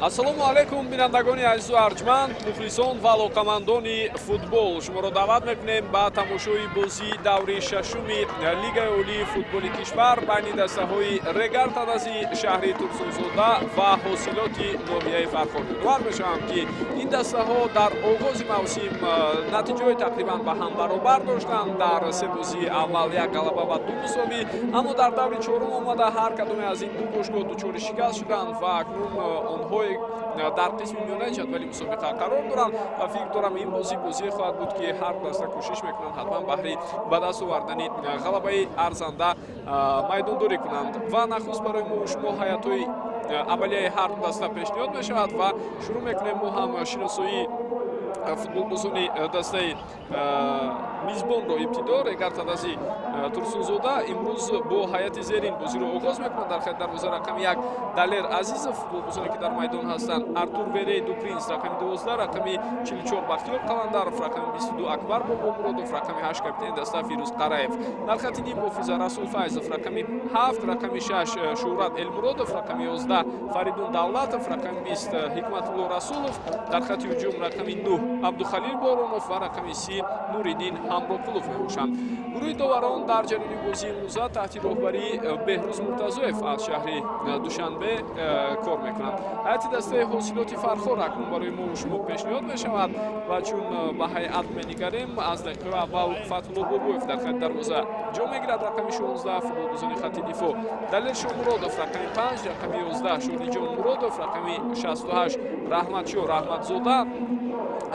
Ассалому алейкум бинандагони азизу арҷманд, мухлисон ва алоқамандони футбол. Шуморо даъват мекунем ба тамошои бозии даври шашуми Лигаи олии футболи кишвар байни дастаҳои Регар Тадази шаҳри Турсунзода ва ҳосилоти ноҳияи Фархони. Бовар мешавам ки ин дастаҳо дар оғози мавсим натиҷаҳои тақрибан ба ҳам баробар доштанд. Дар се бозии аввал як галаба ва ду мусовӣ, аммо дар даври чорум омада ҳар кадоме аз ин ду бошгоҳ дучори шикаст шуданд ва акнун онҳои дар қисми миёнаи ҷадвали мусобиқа қарор доранд ва фикр дорам ин бозие хоҳад буд ки ҳар даста кӯшиш мекунанд ҳатман баҳри ба даст овардани ғалабаи арзанда майдондорӣ кунанд. Ва нахуст барои мо шумо ҳаятҳои аввалияи ҳар ду даста пешниҳод мешавад ва шурӯъ мекунем мо ҳам шиносоии футболбозони дастаи мизбонро. Ибтидо Регар Тадази Турсунзода имрӯз бо ҳайати зерин бозиро оғоз мекунад. Дар хати дарвоза рақами 1 Далер Азизов, футболбозоне ки дар майдон ҳастанд Артур Верей ду Принс, рақами 12 рақами 44 Бахтиёр Қаландаров, рақами 22 Акбар Бобомуродов, рақами 8 капитани даста Фирӯз Қараев. Дар хати ним муҳофиза Расул Файзов, рақами 7, рақами 6 Шӯҳрат Элмуродов, рақами 11 Фаридун Давлатов, рақами 20 Ҳикматулло Расулов, дар хати ҳуҷум рақами 9 Абдухалил Боронов ва рақами 30 Нуриддин Ҳамрокулов мебошанд. Гурӯҳи доварон дар ҷараёни бозии имрӯза таҳти роҳбарии Беҳрӯз Муртазоев аз шаҳри Душанбе кор мекунанд. ҳайати дастаи ҳосилоти Фархор акнун барои мо шумо пешниҳод мешавад ва чун ба ҳайат менигарем, аз дақиқаи аввал Фатҳулло Бобоев дар хати дарвоза ҷо мегирад, рақами 16 футболбозони хати дифоъ Далел Шомуродов, рақами 5 рақами 11 Шодиҷон Муродов, рақами 68 Раҳматшо Раҳматзода,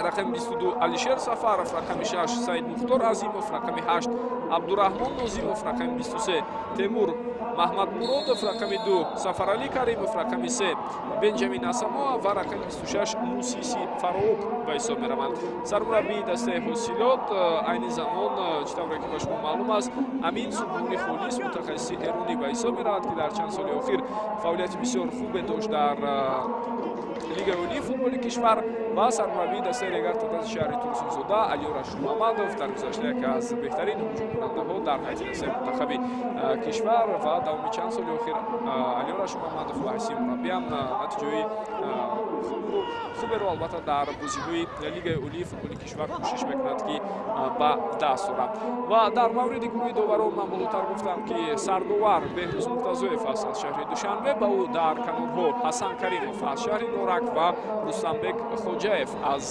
рақами 22 Алишер Сафаров, рақами 6 Саид Мухтор Азимов, рақами 8 Абдураҳмон Нозимов, рақами 23 Темур Маҳмадмуродов, рақами 2 Сафарали Каримов, рақами 3 Бенҷамин Асамоа ва рақами 26 Мусиси Фароук ба ҳисоб мераванд. Сармураббии дастаи ҳосилот айни замон читавре ки ба шумо маълум аст Амин Субҳони Холис, мутахассиси эрунӣ ба ҳисоб меравад ки дар чанд соли охир фаъолияти бисёр хубе дошт дар Лигаи олии футболи кишвар ва сармураббии дастаи Регар Тадази шаҳри Турсунзода Алиёр Ашурмамадов дар гузашта яке аз беҳтарин ҳуҷумкунандаҳо дар ҳайати дастаи мунтахаби кишвар ва давоми чанд соли охир Алиёр Ашурмамадов ба ҳайси мураббиам натиҷаҳои хуберо албатта дар бозиҳои Лигаи олии футболи кишвар кӯшиш мекунад ки ба даст орад. Ва дар мавриди гурӯҳи доварон ман болотар гуфтам ки сардовар Беҳрӯз Муртазоев аст аз шаҳри Душанбе, ба ӯ дар канорҳо Ҳасан Каримов аз шаҳри Норак ва Рустамбек Хоҷаев аз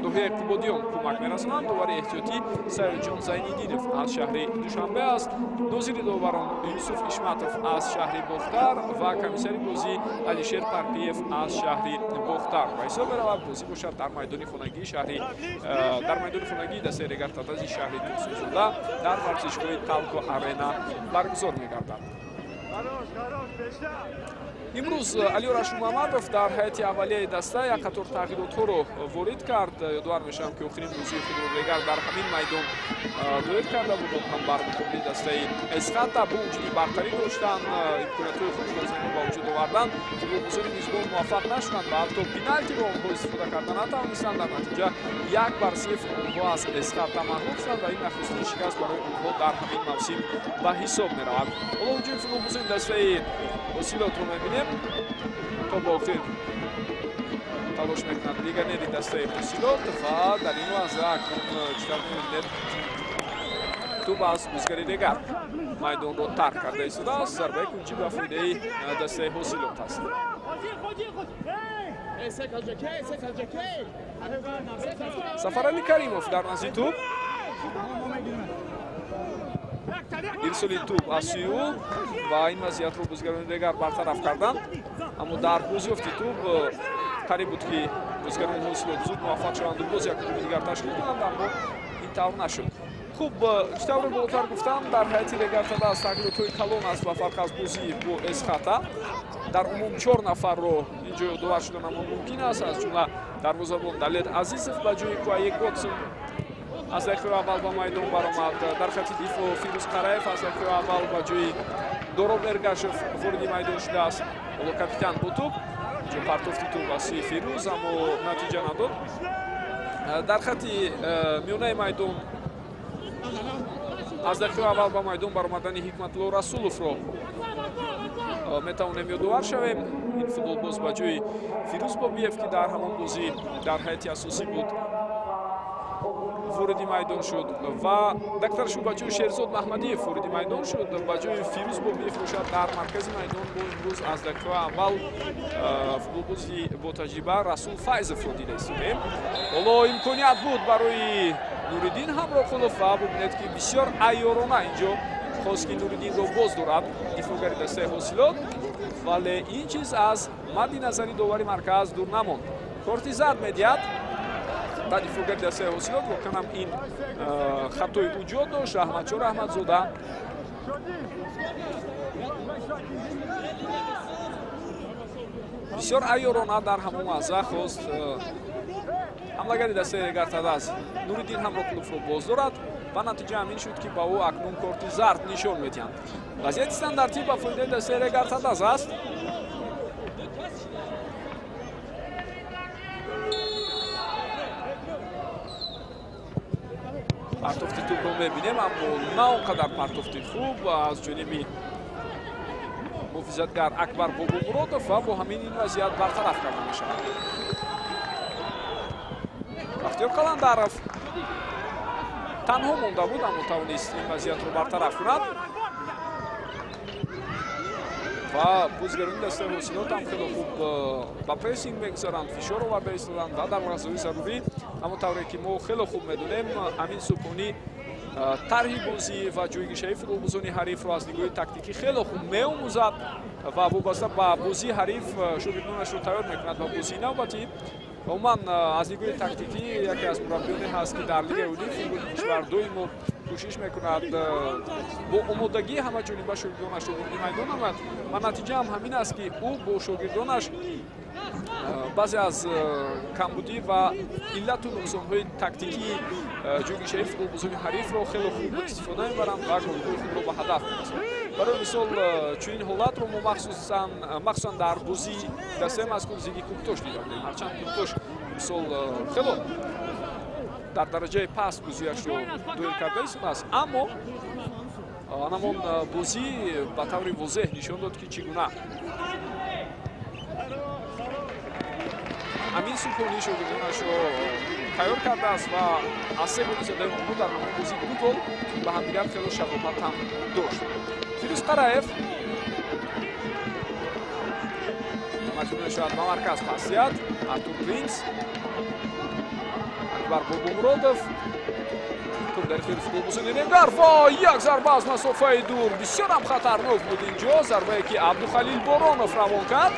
доҳияи Қубодиён кӯмак мерасонанд. довари эҳтиётӣ Саёдҷон Зайниддинов аз шаҳри Душанбе аст. нозири доварон Юсуф Ишматов аз шаҳри Бохтар ва комиссари бозӣ Алишер Парпиев аз шаҳри Бохтар ба ҳисоб меравад. бозӣ бошад дар майдони хонагии дастаи Регар Тадази шаҳри Турсунзода дар варзишгоҳи Талко Арена баргузор мегардад. имрӯз Алиёр Ашурмамадов дар ҳайати аввалияи даста як қатор тағйиротҳоро ворид кард. ёдовар мешавам ки охирин бозии худро Регар дар ҳамин майдон дуэт карда буд ҳам бар муқобили дастаи Эсхата. бо вуҷуди бартарӣ доштан, имкониятҳои худро ба вуҷуд овардан, футболбозони мизбон муваффақ нашуданд ва ҳатто пеналтиро онҳо истифода карда натавонистанд. дар натиҷа 1-0 онҳо аз Эсхата маҳрум шуданд ва ин нахустин шикаст барои онҳо дар ҳамин мавсим ба ҳисоб меравад. ҳоло ҳуҷуми футболбозони дастаи ҳосилотро мебинем. то ба охир талош мекунад легионери дастаи ҳосилот ва дар ин лаҳза акнун читар мебинем туб аз бозигари Регар майдонро тарк карда истодааст. зарбаи кунҷи ба фоидаи дастаи ҳосилот аст. Сафарали Каримов дар назди туб, ирсоли туб аз сӯи ӯ ва ин вазъиятро бозигарони Регар бартараф карданд. аммо дар бозёфти туб қариб буд ки бозигарони ҳосилот зуд муваффақ шаванду боз як ҳуҷуми дигар ташкил кунанд, аммо ин тавр нашуд. хуб, читавре болотар гуфтам, дар ҳайати Регар Тада аз тағйиротҳои калон аст ва фарқ аз бозӣ бо Эсхата. дар умум 4 нафарро инҷо ёдовар шуда намон мумкин аст. аз ҷумла дарвозабон Далер Азизов ба ҷои Куаи Готсон аз дақиқаи аввал ба майдон баромад. дар хати дифоъ Фирӯз Қараев аз дақиқаи аввал ба ҷои Дороб Эргашев вориди майдон шудааст. ҳоло капитан бо туб ҷо партофти туб аз сӯи Фирӯз, аммо натиҷа надод. дар хати миёнаи майдон аз дақиқаи аввал ба майдон баромадани Ҳикматулло Расуловро метавонем ёдовар шавем. ин футболбоз ба ҷои Фирӯз Бобиев ки дар ҳамон бозӣ дар ҳайати асосӣ буд вориди майдон шуд ва доктор Шӯбачӯ Шерзод Маҳмадиев вориди майдон шуд ба ҷои Фирӯз Бобиев бошад дар маркази майдон. бо имрӯз аз дақиқаи аввал футболбози бо таҷриба Расул Файзовро дида истодем. ҳоло имконият буд барои Нуриддин Ҳамроқулов ва бубинед ки бисёр айёрона инҷо хост ки Нуриддинро боз дорад дифоъгари дастаи ҳосилот, вале ин чиз аз мадди назари довари марказ дур намонд. корти зард медиҳад ба дифоъгари дастаи ҳосилот. воканам ин хатои уҷод дошт. Раҳматчор Раҳматзода бисёр айёрона дар ҳамон лаҳза хост ҳамлагари дастаи Регартадас Нуриддин Ҳамроқуловро боз дорад ва натиҷа ҳамин шуд ки ба ӯ акнун корти зард нишон медиҳанд. вазъияти стандартӣ ба фоидаи дастаи Регартадас аст. партофти тӯбро мебинем, аммо на он қадар партофти хуб аз ҷониби муҳофизатгар Акбар Бобомуродов ва бо ҳамин ин вазъият бартараф карда мешавад. Бахтиёр Қаландаров танҳо монда буд, аммо тавонист ин вазъиятро бартараф кунад ва бозигарони дастаи ҳосилот ҳам хеле хуб ба прессинг мегузаранд, фишор оварда истоданд ва дар лаҳзаҳои зарурӣ ҳамон тавре ки мо хеле хуб медонем Амин Субҳонӣ тарҳи бозӣ ва ҷойгишаи футболбозони ҳарифро аз нигоҳи тактикӣ хеле хуб меомӯзад ва вобаста ба бозии ҳариф шогирдонашро тайёр мекунад ва бозии навбатӣ. умуман аз нигоҳи тактикӣ яке аз мураббиёне ҳаст ки дар Лигаи Олии футболи кишвар доимо кӯшиш мекунад бо омодагии ҳамаҷониба шогирдонашро вуруди майдон намояд ва натиҷа ҳам ҳамин аст ки ӯ бо шогирдонаш баъзе аз камбудӣ ва иллату нуқсонҳои тактикии ҷойгишаи футболбозони ҳарифро хеле хуб истифода мебаранд ва голҳои худро ба ҳадаф мерасонанд. барои мисол чунин ҳолатро мо махсусан дар бозии дастаи мазкур зидди Кӯктош дида будем. ҳарчанд Кӯктош мисол хеле дар дараҷаи паст бозиашро доир карда истодааст, аммо анамон бозӣ ба таври возеҳ нишон дод ки чӣ гуна Амин Субҳонӣ шогирдонашро тайёр кардааст ва аз се голи задаи онҳо дар ҳамон бозӣ ду гол ба ҳамдигар хеле шабоҳат ҳам дошт. Фирӯз Қараев маҷбур мешавад ба марказ пас диҳад. Артур Принц, Акбар Бобомуродов, топ дар ихтиёри футболбозони Регар ва як зарба аз масофаи дур. бисёр ҳам хатарнок буд инҷо. зарбае ки Абдухалил Боронов равон кард.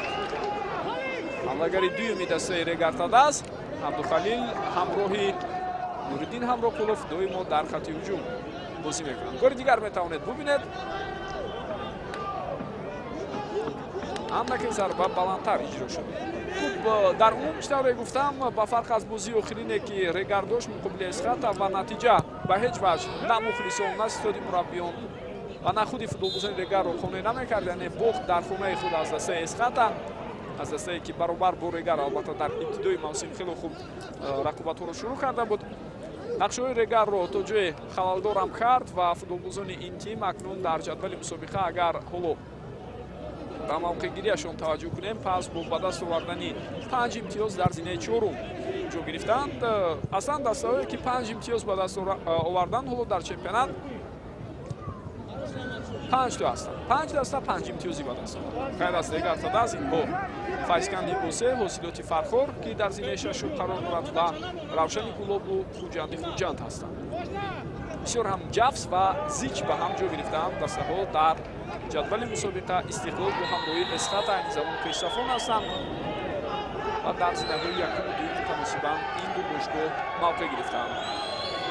ҳамлагари дуюми дастаи Регартадас Абдухалил ҳамроҳи Нуриддин Ҳамроқулов доимо дар хати ҳуҷум бозӣ мекунанд. гори дигар метавонед бубинед. андаке зарба баландтар иҷро шуд. хуб дар умумиш тавре гуфтам ба фарқ аз бозии охирине ки Регар дошт муқобили Эсхата ва натиҷа ба ҳеҷ ваҷҳ на мухлисон на ситоди мураббиён ва на худи футболбозони Регарро қонеъ намекард, яъне бохт дар хонаи худ аз дастаи Эсхата, аз дастае ки баробар бо Регар албатта дар ибтидои мавсим хеле хуб рақобатҳоро шурӯъ карда буд. нақшаҳои Регарро то ҷое халалдорам кард ва футболбозони ин тим акнун дар ҷадвали мусобиқа агар ҳоло ба мавқеъгирияшон таваҷҷӯҳ кунем, пас бо ба даст овардани 5 имтиёз дар зинаи чорум ҷо гирифтанд. аслан дастаҳое ки 5 имтиёз ба даст оварданд ҳоло дар чемпионат 5 то ҳастанд. 5 даста 5 имтиёзӣ ба даст овард. ғайр аз Регартадас инҳо Файзканди Босе, Ҳосилоти Фархор ки дар зинаи шашум қарор дорад ва Равшани Гулоблу Хуҷанди Хуҷанд ҳастанд. бисёр ҳам ҷафс ва зич ба ҳам ҷо гирифтаанд дастаҳо дар ҷадвали мусобиқа. Истиқлол бо ҳамроҳи Эсхата айни замон Кристофон ҳастанд ва дар зинаҳои якуму дуюм мутаносибан ин ду бошгоҳ мавқеъ гирифтаанд.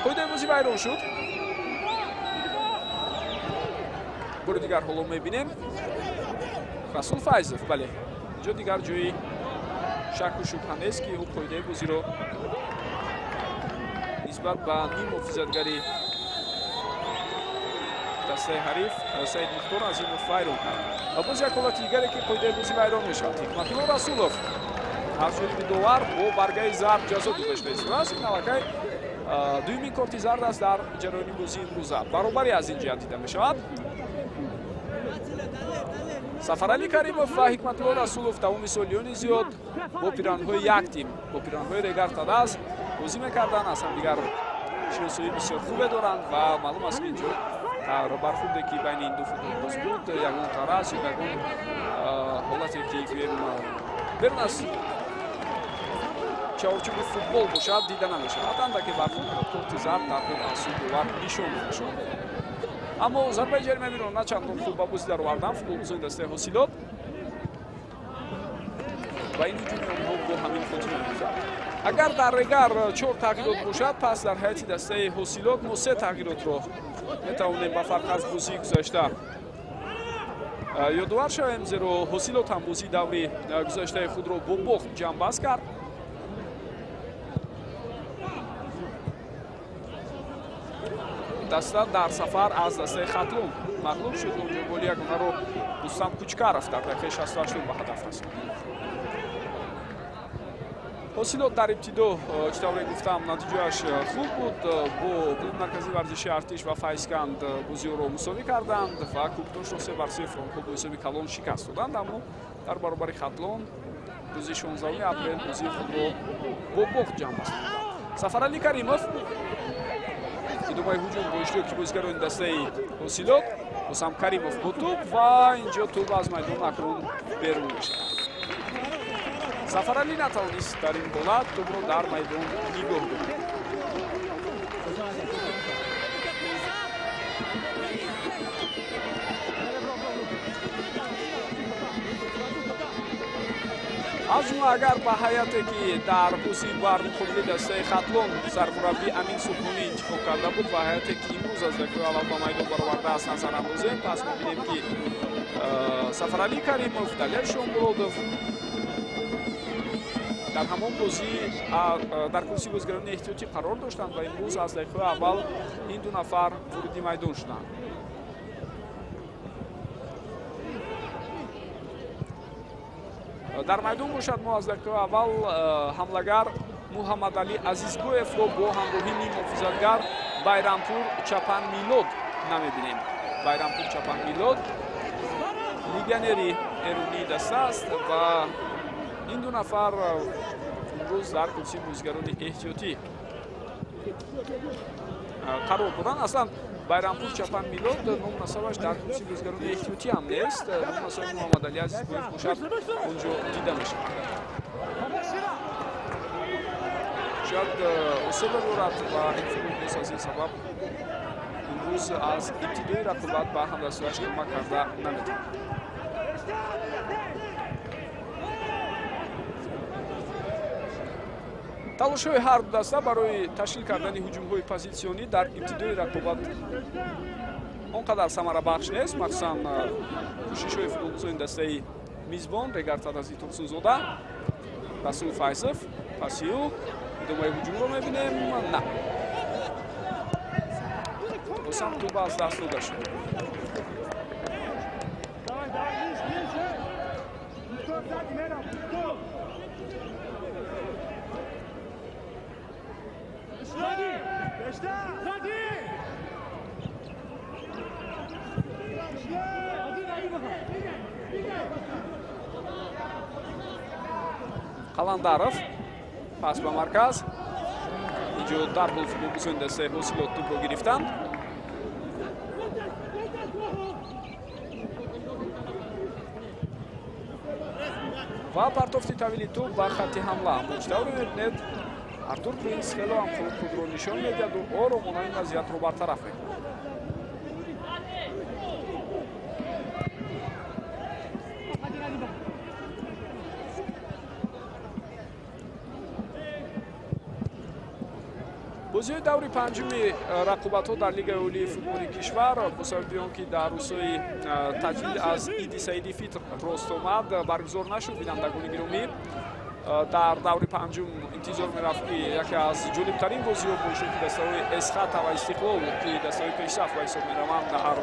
қоидаи бозӣ вайрон шуд. бори дигар ҳоло мебинем Расул Файзов. бале инҷо дигар ҷои шаку шубҳа нест ки ӯ қоидаи бозиро нисбат ба ним муҳофизатгари дастаи ҳариф Саид Мухтор Азимов вайрон кард. ва боз як ҳолати дигаре ки қоидаи бозӣ вайрон мешавад. Ҳикматулло Расулов аз ҷониби довар бо баргаи зарб ҷазо гузашта истодааст. ин аллакай дуюмин корти зард аст дар ҷараёни бозии имрӯза. Баробари аз ин ҷиҳат дида мешавад. Сафарали Каримов ва Ҳикматулло Расулов тамоми солиёни зиёд бо пиранҳои як тим, бо пиранҳои Регар Тадас бозӣ мекардан. Аз ҳамдигар шиносоии бисёр хубе доранд ва маълум аст ки инҷо бархурде ки байни ин ду футболбоз буд, ягон тарас ё ягон ҳолате ки гӯем берун аз чаворчӯби футбол бошад дида намешавад. андаке бархурд корти зард дар субовар нишон мешавад. аммо зарбаи ҷаримавиро чандон хуб ба бозӣ даровардан футболбозони дастаи ҳосилот ва ин ҳуҷуми онҳо бо ҳамин хотима мегузарад. агар дар Регар 4 тағйирот бошад, пас дар ҳайати дастаи ҳосилот мо 3 тағйиротро метавонем ба фарқ аз бозии гузашта ёдовар шавем, зеро ҳосилот ҳам бозии даври гузаштаи худро бо бохт ҷамъбаст кард. даста дар сафар аз дастаи Хатлон мағлуб шуд. онҷо голи ягонаро Рустам Кучкаров дар дақиқаи 68 ба ҳадаф расонд. ҳосилот дар ибтидо чӣ тавре гуфтам натиҷааш хуб буд. бо клуби марказии варзиши Артиш ва Файсканд бозиҳоро мусовӣ карданд ва Куктошро 3-0 онҳо бо ҳисоби калон шикаст доданд. аммо дар баробари Хатлон рӯзи 16 апрел бозии худро бо бохт ҷамъбаст. Сафарали Каримов идомаи ҳуҷум бо иштироки бозигарони дастаи ҳосилот. бозам Каримов бо туп ва инҷо туп аз майдон акнун берун мешавад. Сафарали натавонист дар ин ҳолат тупро дар майдон нигоҳ дорад. аз ҷумла агар ба ҳайате ки дар бозии бар муқобили дастаи Хатлон сармураббӣ Амин Субҳонӣ интихоб карда буд ва ҳайате ки имрӯз аз дақиқаи аввал ба майдон баровардааст назар андозем, пас мебинем ки Сафарали Каримов, Далер Шомуродов дар ҳамон бозӣ дар курсии бозигарони эҳтиётӣ қарор доштанд ва имрӯз аз дақиқаи аввал ин ду нафар вуруди майдон шуданд. дар майдон бошад мо аз дақиқаи аввал ҳамлагар Муҳаммадалӣ Азизгӯевро бо ҳамроҳии ним муҳофизатгар Байрампур Чапанмилод намебинем. Байрампур Чапанмилод легионери эрунии даста аст ва ин ду нафар имрӯз дар курсии бозигарони эҳтиётӣ қарор доранд. аслан Байрампур Чапанмилод номунасабаш дар курсии бозигарони эҳтиётӣ ҳам нест. номунасаби Муҳаммадалӣ Азизгӯев бошад, онҷо дида мешавад. шояд осебе дорад ва ин футболбоз аз ин сабаб имрӯз аз ибтидои рақобат ба ҳамдастиаш кӯмак карда наметавонад. талошҳои ҳар ду даста барои ташкил кардани ҳуҷумҳои позитсионӣ дар ибтидои рақобат он қадар самарабахш нест, махсусан кӯшишҳои футболбозони дастаи мизбон Регар Тадази Турсунзода, Расул Файзов, Пасию идомаи ҳуҷумро мебинем. на босам туба аз даст дода шуд. Қаландаров пас ба марказ. инҷо дарҳол футболбозони дастаи ҳосилот тӯбро гирифтанд. ва партофти тавили тӯб ба хатти ҳамла. чӣ тавре мебинед Артур Принс хело ҳам худро нишон медиҳаду оромона ин вазъиятро бартараф мекунад. бозиҳои даври панҷуми рақобатҳо дар Лигаи олии футболи кишвар бо сабаби он ки дар рӯзҳои таҷлил аз Иди Саиди Фитр рост омад баргузор нашуд. бинандагони гиромӣ, дар даври панҷум интизор мерафт ки яке аз ҷолибтарин бозиҳо бо иштироки дастаҳои Эсхата ва Истиқлол ки дастаҳои пешсаф ба ҳисоб мераванд дар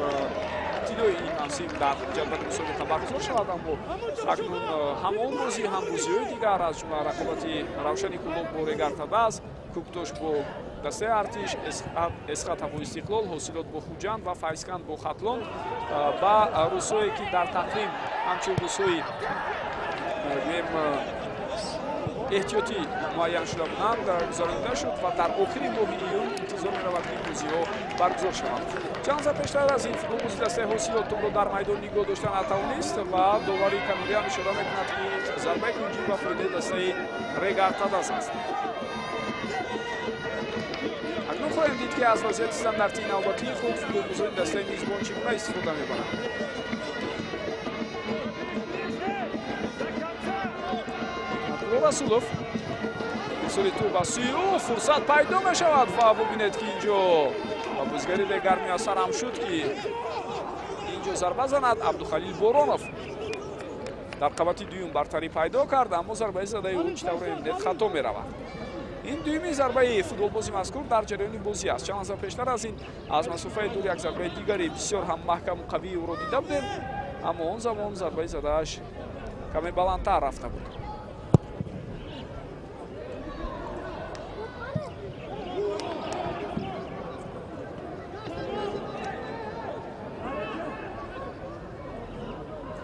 ибтидои ин мавсим дар ҷадвали мусобиқа баргузор шавад. аммо акнун ҳам он бозӣ ҳам бозиҳои дигар аз ҷумла рақобати Равшани Куллоб бо Регар Тадас, Куктош бо дастаи артиш, Эсхата бо Истиқлол, Ҳосилот бо Хуҷанд ва Файзканд бо Хатлон ба рӯзҳое ки дар тақвим ҳамчун рӯзҳои эҳтиётӣ муайян шуда буданд гузаронида шуд ва дар охири моҳи июн интизор меравад ки бозиҳо баргузор шаванд. Чанд лаҳза пештар аз ин футболбози дастаи Ҳосилот тӯбро дар майдон нигоҳ дошта натавонист ва довари Кануриам ишора мекунад ки зарбаи кунҷӣ ба фоидаи дастаи Регартадас аст. акнун хоҳем дид ки аз вазъияти стандартии навбатии худ футболбозони дастаи мизбон чӣ гуна истифода мебаранд. Расулов соли ту ба сӯи фурсат пайдо мешавад ва бубинед ки инҷо ба бозигари Регар муяссар ҳам шуд ки инҷо зарба занад. Абдухалил Боронов дар қабати дуюм бартарӣ пайдо кард, аммо зарбаи задаи ӯ чӣ тавре мебинед хато меравад. ин дуюми зарбаи футболбози мазкур дар ҷараёни бозӣ аст. чанд лаҳза пештар аз ин аз масофаи дур як зарбаи дигари бисёр ҳам маҳкаму қавии ӯро дида будем, аммо он замон зарбаи задааш каме баландтар рафта буд.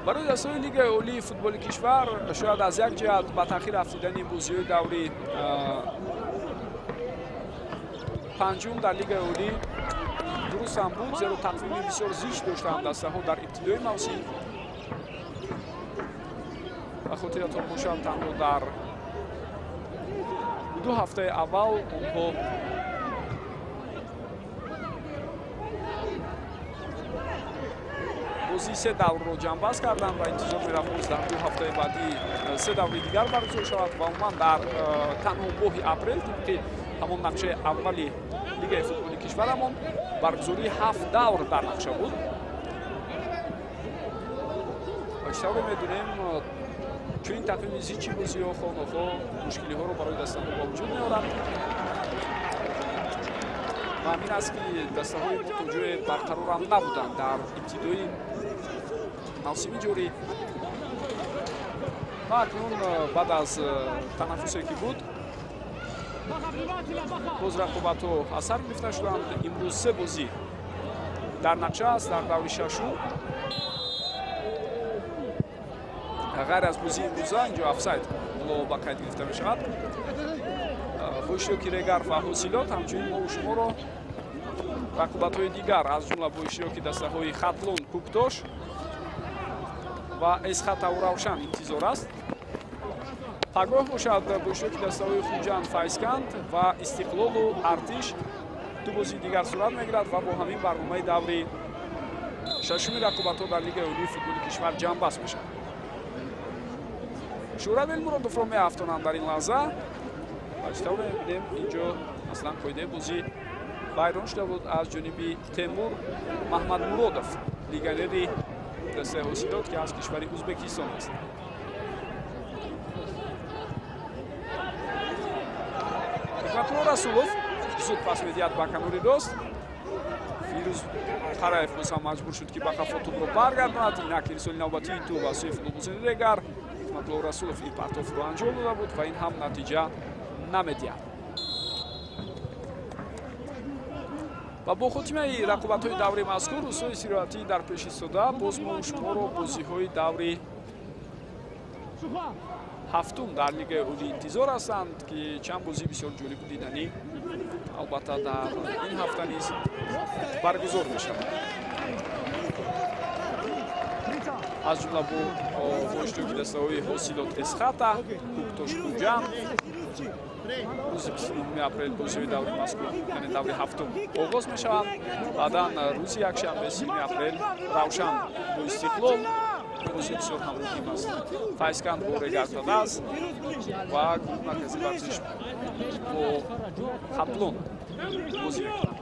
барои дастаҳои Лигаи олии футболи кишвар шояд аз як ҷиҳат ба таъхир рафтидани бозиҳои даври панҷум дар Лигаи олӣ дуруст ҳам буд, зеро тақвими бисёр зишт доштаанд дастаҳо дар ибтидои мавсим. ба хотиратон бошад танҳо дар 2 ҳафтаи аввал онҳо бозии 3 даврро ҷамъбаст карданд ва интизор мерафт дар 2 ҳафтаи баъди 3 даври дигар баргузор шавад ва умуман дар танҳо моҳи апрел тибқи ҳамон нақшаи аввали Лигаи футболи кишварамон баргузории 7 давр дар нақша буд. чӣ тавре медонем чунин тақвими зичи бозиҳо хонохо мушкилиҳоро барои дастаҳо ба вуҷуд меорад. ва ҳамин аст ки дастаҳои мо то ҷое барқарорам набуданд дар ибтидои мавсими ҷорӣ. ва акнун баъд аз танаффусе ки буд боз рақобатҳо аз сар гирифта шуданд. имрӯз 3 бозӣ дар нақша аст дар даври шашум. ғайр аз бозии имрӯза инҷо офсайд ба қайд гирифта мешавад. бо иштироки Регар ва Ҳосилот ҳамчунин мо шуморо рақобатҳои дигар аз ҷумла бо иштироки дастаҳои Хатлон, Куктош ва Эсхатау Равшан интизор аст. пагоҳ бошад бо иштироки дастаҳои Хуҷанд, Файзканд ва Истиқлолу Артиш 2 бозии дигар сурат мегирад ва бо ҳамин барномаи даври шашуми рақобатҳо дар Лигаи олии футболи кишвар ҷамъбаст мешавад. Шӯрат Элмуродовро меафтонанд дар ин лаҳза. чӣ тавре мебинем инҷо маслан қоидаи бозӣ вайрон шуда буд аз ҷониби Темур Маҳмадмуродов, легионери дастаи Ҳосилот ки аз кишвари Узбекистон аст. Ҳикматулло Расулов зуд пас медиҳад ба канори рост. Фирӯз Қараев боз ҳам маҷбур шуд ки ба қафо тӯбро баргардонад. инак ирсоли навбатии тӯб аз сӯи футболбозони Регар. Ҳикматулло Расулов ин партофро анҷом дода буд ва ин ҳам натиҷа намедиҳад. ва бо хотимаи рақобатҳои даври мазкур рӯзҳои истироҳатӣ дар пеш истода боз мо шуморо бозиҳои даври ҳафтум дар Лигаи олӣ интизор ҳастанд ки чанд бозии бисёр ҷолибу диданӣ албатта дар ин ҳафта низ баргузор мешавад. аз ҷумла бо иштироки дастаҳои Ҳосилот Эсхата, Куктош Хуҷанд рӯзи 29 апрел бозиҳои даври мазкур яъне даври ҳафтум оғоз мешаванд. баъдан рӯзи якшанбе 30 апрел Равшан бо Истиқлол бозии бисёр ҳам муҳим аст. Файзканд бо Регартадас ва гурӯҳи марказии варзиш бо Хатлон бозӣ мекунанд.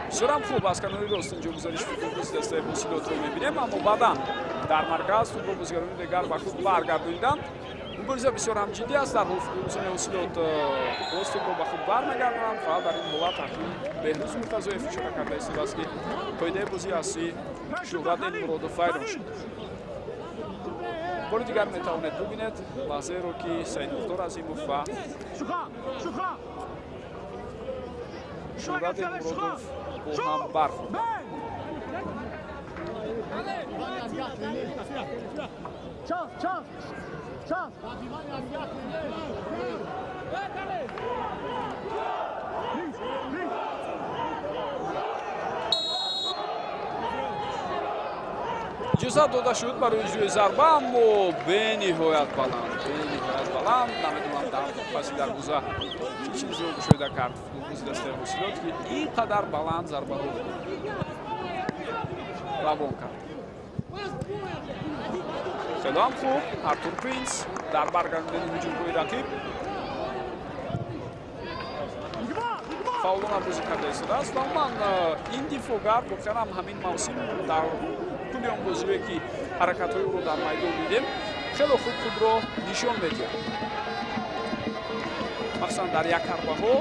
бисёрам хуб аз канори рост инҷо гузариши футболбози дастаи Ҳосилотро мебинем, аммо баъдан дар марказ тӯбро бозигарони Регар ба худ баргардониданд. мубориза бисёр ҳам ҷиддӣ аст дар ҳусни ҳосилот ростовро ба худ бармегардонанд. фақат дар ин ҳолат ҳаким беҳрӯз муртазоев ишора карда истодааст ки қоидаи бозӣ аз сӯи Шӯҳрат Элмуродов вайрон шуд. бори дигар метавонед бубинед лаҳзаеро ки Саид Мухтор Азимов ва Шӯҳрат Элмуродов бо ҳам бархӯрд. иҷозат дода шуд барои иҷрои зарба, аммо бениҳоят баланд намедонам дар паси дарвоза чӣ чизро мушоҳида кард футболбози дастаи ҳосилот ки ин қадар баланд зарбаро равон кард. хеле ҳам хуб Артур Принц дар баргардидани ҳуҷумҳои рақиб фаулона бозӣ карда истодааст ва умуман ин дифоъгар воқеан ҳам ҳамин мавсим дар кули он бозиҳое ки ҳаракатҳои ӯро дар майдон дидем хеле хуб худро нишон медиҳад. махсусан дар як ҳарбаҳо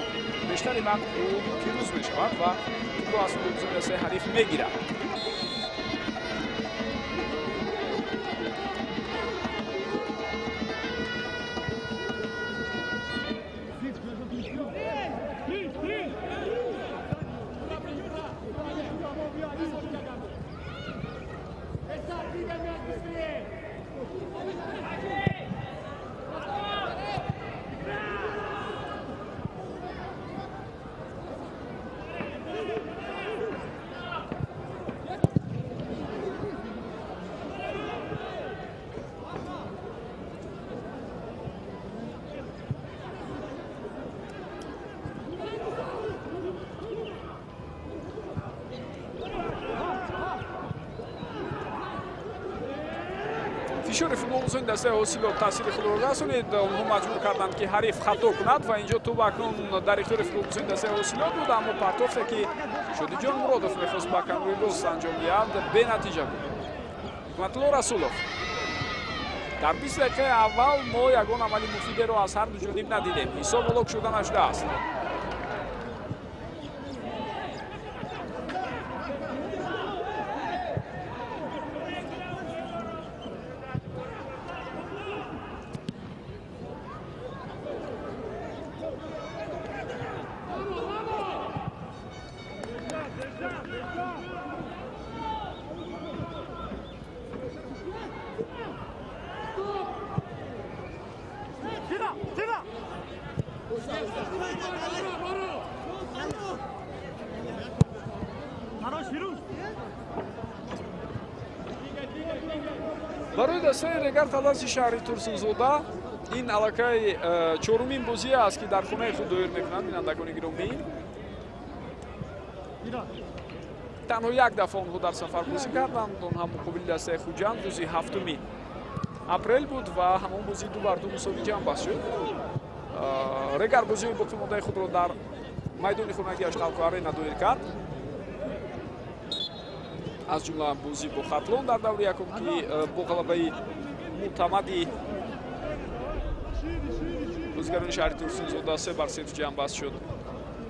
бештари вақт ӯ пирӯз мешавад ва тӯбро аз футболбозии дастаи ҳариф мегирад. фишори футболбозони дастаи ҳосилот таъсири худро расонид. онҳо маҷбур карданд ки ҳариф хато кунад ва инҷо тӯб акнун дар ихтиёри футболбозони дастаи ҳосилот буд, аммо партофте ки Шодиҷон Муродов мехост ба камрӯи рост анҷом диҳад бенатиҷа буд. ҳикматулло Расулов дар 20 дақиқаи аввал мо ягон амали муфидеро аз ҳар ду ҷониб надидем. ҳисоб олок шуда нашудааст. барои дастаи Регар Таласи шаҳри Турсунзода ин аллакай чорумин бозие аст ки дар хонаи худ доир мекунанд. бинандагони гиромӣ, танҳо як дафъа онҳо дар сафар бозӣ карданд, он ҳам муқобили дастаи Хуҷанд рӯзи 7 апрел буд ва ҳамон бозӣ 2-2 мусови ҷамъ баст шуд. Регар бозиҳои боқимондаи худро дар майдони хонагиаш Халқу Арена доир кард, аз ҷумла бозӣ бо Хатлон дар даври якум ки бо ғалабаи муътамади бозигарони шаҳри Турсунзода 3-0 ҷамъ баст шуд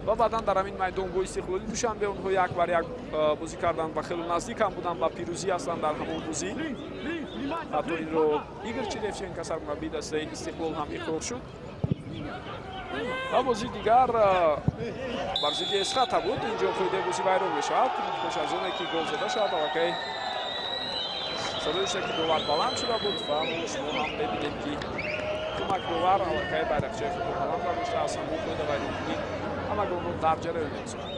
ва баъдан дар ҳамин майдон бо Истиқлоли Душанбе онҳо 1-1 бозӣ карданд ва хеле наздик ҳам буданд ба пирӯзӣ ҳастанд дар ҳамон бозӣ. ҳатто инро Игор Черевченко сармураббии дастаи Истиқлол ҳам иқрор шуд. ва бозии дигар бар зидди Эсхата буд. инҷо қоидаи бозӣ вайрон мешавад. пеш аз оне ки гол зода шавад аллакай садои шаки довар баланд шуда буд ва шумо ҳам мебинед ки кӯмакбовар аллакай байрақчаи худро баланд бардошта аз ҳамон қоида вайронкунӣ ҳама голро дар ҷараён мегузорад.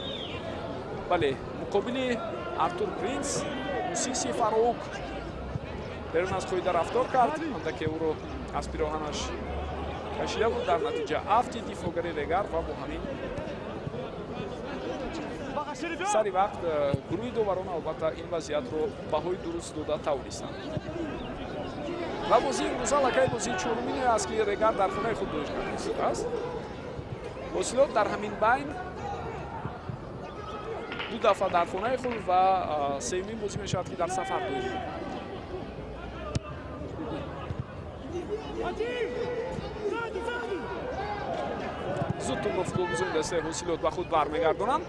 бале муқобили Артур Принц Мусиси Фарук берун аз қоида рафтор кард, андаке ӯро аз пироҳанаш кашида буд. дар натиҷа афти дифоъгари Регар ва бо ҳамин сари вақт гурӯҳи доварон албатта ин вазъиятро баҳои дуруст дода тавонистанд. ва бозии имрӯза аллакай бозии чорумине аст ки Регар дар хонаи худ доиш карда истодааст. ҳосилот дар ҳамин байн 2 дафъа дар хонаи худ ва сеюмин бозӣ мешавад ки дар сафар доир. زود توپ رو فوتبالبازی دسته حسیلوت با خود برمیگردونن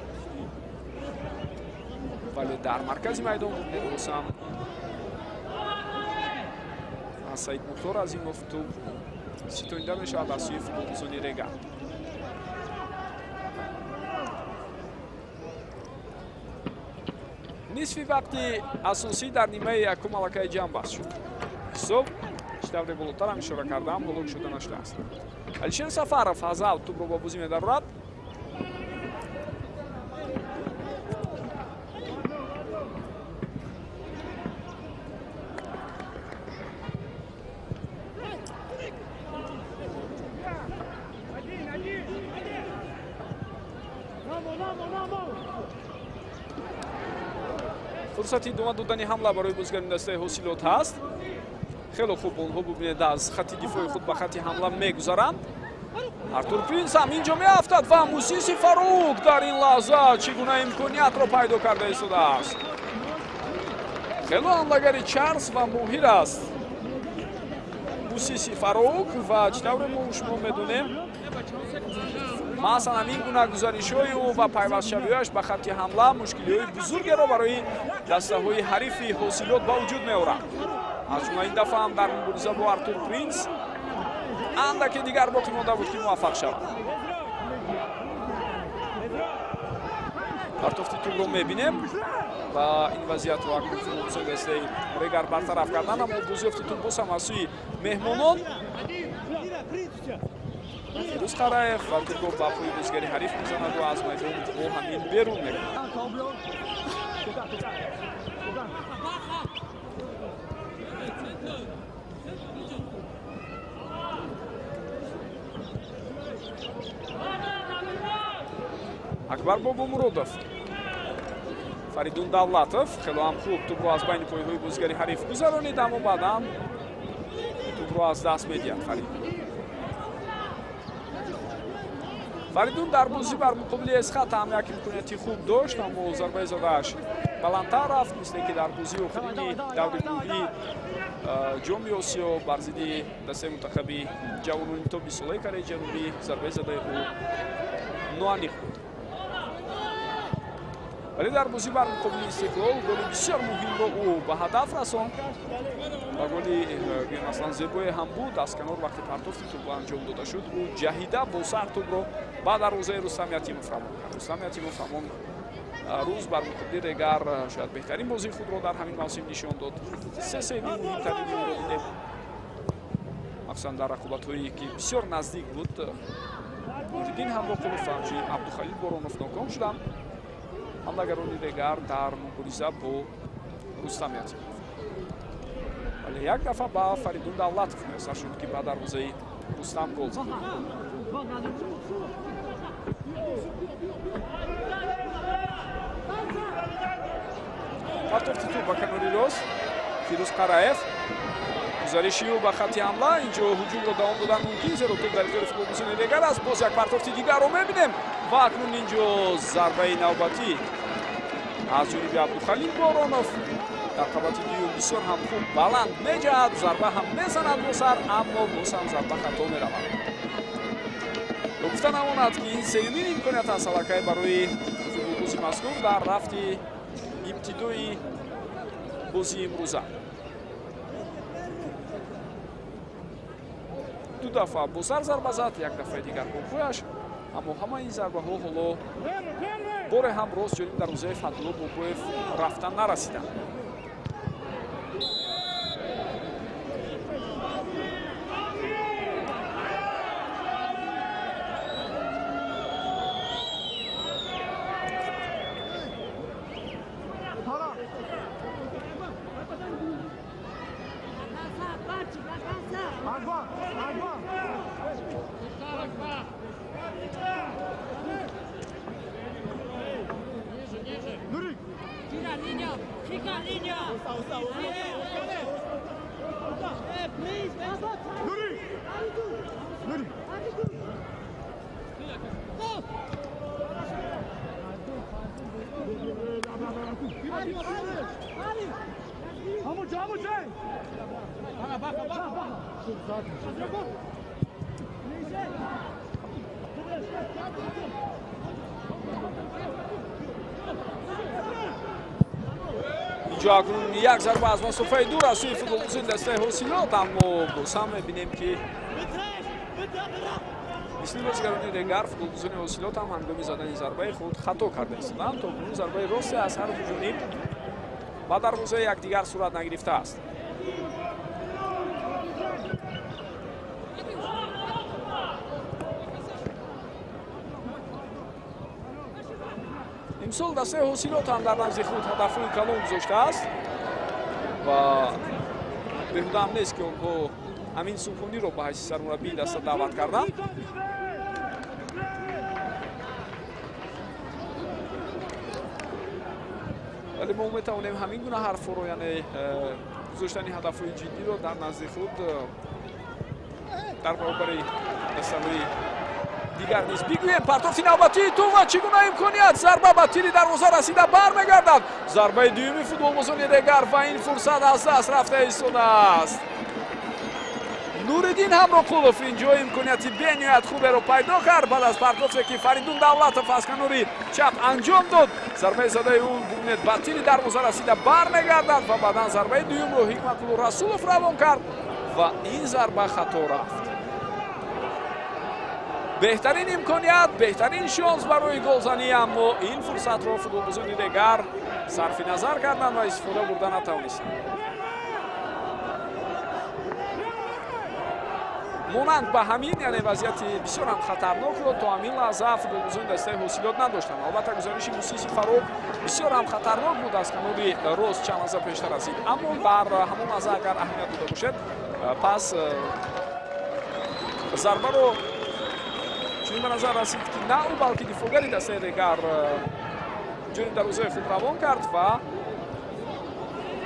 ولی در مرکز میدان درستم سعید مختار عظیموف توپ ستونیده میشه به سوی فوتبالبازی ریگا. نصف وقت اساسی در نیمه یکم الکی جمع بست شد. حساب شتابی بالاتر هم اشاره کردم بلوک شده نشده است. الشین سفارов از اوت توپ رو با بازی می‌دارد. فرصتی دوم دادن حمله برای بازیکن دسته حسیلوت هست. خیلی خوب اونها ببینید از خط دفاعی خود به خط حمله میگذارند. ارتور پرینس هم اینجا میافتد و موسیسی فاروق در این لحظه چگونه امکانیت را پیدا کرده ایستاده است. خیلی حمله‌گری چارلز و ماهر است موسیسی فاروق و چطور ما شما میدونیم مثلا این گونه گزارش‌های او و پیوست شویش به خط حمله مشکل‌های بزرگی را برای دسته‌های حریف حسیلوت به وجود می‌آورد. از جمله این دفعه هم در مبارزه با ارتور پرینس اندکی دیگر باقی مانده بود که موفق شود. پرتافتی توپ رو می‌بینیم و این وضعیت رو اکنون فوتبالبازی دسته ریگر برطرف کردن، اما بازیافت توپ باز هم از سوی مهمانان فیروز قرایف و توپ رو به پای بازیگری حریف می‌زند و از میدان او همین بیرون می‌رود. اکبر بابامرودов فریدون давлатов خیلی هم خوب توپ رو از بین پایه‌های بازیگری حریف گذرانید، اما بعداً توپ رو از دست می‌دهد. فریدون در بازی بر مقابل اسخط هم یک امکانیتی خوب داشت، اما ضربه زده‌اش بلندتر رفت، مثل که در بازی آخرین دور گروهی جامعیوسیو بر ضد دسته منتخبی جوانان تاپ سوله کره جنوبی ضربه زده او نوانیخ بود. ولی در بازی بر مقابل استقلال گل بسیار مهم را او به هدف رساند و گلی مثلا زیبای هم بود. از کنار وقتی پرتافت توپ انجام داده شد او جهیده با سر توپ را به دروازه رستم یتیموف رساند. رستم یتیموف همان روز بر مقابل ریگر شاید بهترین بازی خود را در همین موسم نشان داد. سه مهمترین او را دیدیم، مخصوصا در رقابت‌هایی که بسیار نزدیک بود. دیدین هم با قلوب فهمچی عبدالخلیل بارانوف ناکام شدند. حمله‌گران ریگر در مبارزه با رستم یتیموف. ولی یک دفعه با فریدون давлатов میسر شد که به دروازه رستم گل زد. پرتافت توپ به کناری راست فیروز قرایف گزارشی او به خط حمله. اینجا هجوم را دوام دادن ممکن، زیرا توپ در اختیار فوتبالبازی ریگر است. باز یک پرتافت دیگر رو میبینیم و اکنون اینجا ضربه نوبتی از جانب عبدالخلیل بارانوف در قبط دیو بسیار هم خوب بلند میجهد، ضربه هم میزند با سر، اما باز هم ضربه خطا میرود. گفتن هماند که این سیمین امکانیت است الکی برای فوتبالبازی مذکور در رفت ابتدای بازی امروزه. دو دفعه با سر ضربه زد، یک دفعه دیگر با پایش، اما همه این ضربه ها حالا بار هم راست جانب دروازه فتح‌الله بوبویف رفتن نرسیدند. اینجا اکنون یک ضربه از مصطفی دور از سوی فوتبالبازی دسته حسینات، اما باز هم می‌بینیم که مثل بازیگران دیگر فوتبالبازی حسینات هم هنگام زدن ضربه خود خطا کرده هستند. تا کنون ضربه راست از هر دو جانب و دروازه یکدیگر صورت نگرفته است. امسال دسته حسینات هم در نزد خود هدف‌های کلان گذاشته است و بهوده هم نیست که آنها امین سوپونی رو به حیث سرمربی دسته دعوت کردند. ولی ما میتوانیم همین گونه حرف رو، یعنی گذاشتن هدف‌های جدی رو در نزد خود در برابر دسته‌های دیگر نیست. بگوییم پرتافت نوبتی تو و چگونه امکانیت ضربه به تیر دروازه رسیده برمیگردد. ضربه دوم فوتبالبازان دیگر و این فرصت از دست رفته ایستاده است. نوردین همراقولوف اینجا امکانیت بنیاد خوبی رو پیدا کرد بعد از پرتافتی که فریدون دولت فسکنوری چپ انجام داد. ضربه زده اون بومنت به تیر دروازه رسیده برمیگردد و بعدا ضربه دوم رو حکمت‌الله رسولوف روان کرد و این ضربه خطا رفت. بهترین امکانیت، بهترین شانس برای گلزنی، اما این فرصت را فوتبالبازان دیگر صرف نظر کردند و استفاده بردن نتوانستند. مانند به همین، یعنی وضعیت بسیار هم خطرناک را تا همین لحظه فوتبالبازان دسته حسینات نداشتند. البته گزارش موسیسی فاروق بسیار هم خطرناک بود، از کنار راست چند لحظه پیشتر رسید، اما بر همون لحظه اگر اهمیت داده باشد پس ضربه رو چنین به نظر رسید که نه او بلکه دفاعگری دسته دیگر جلوی دروازه خود روان کرد و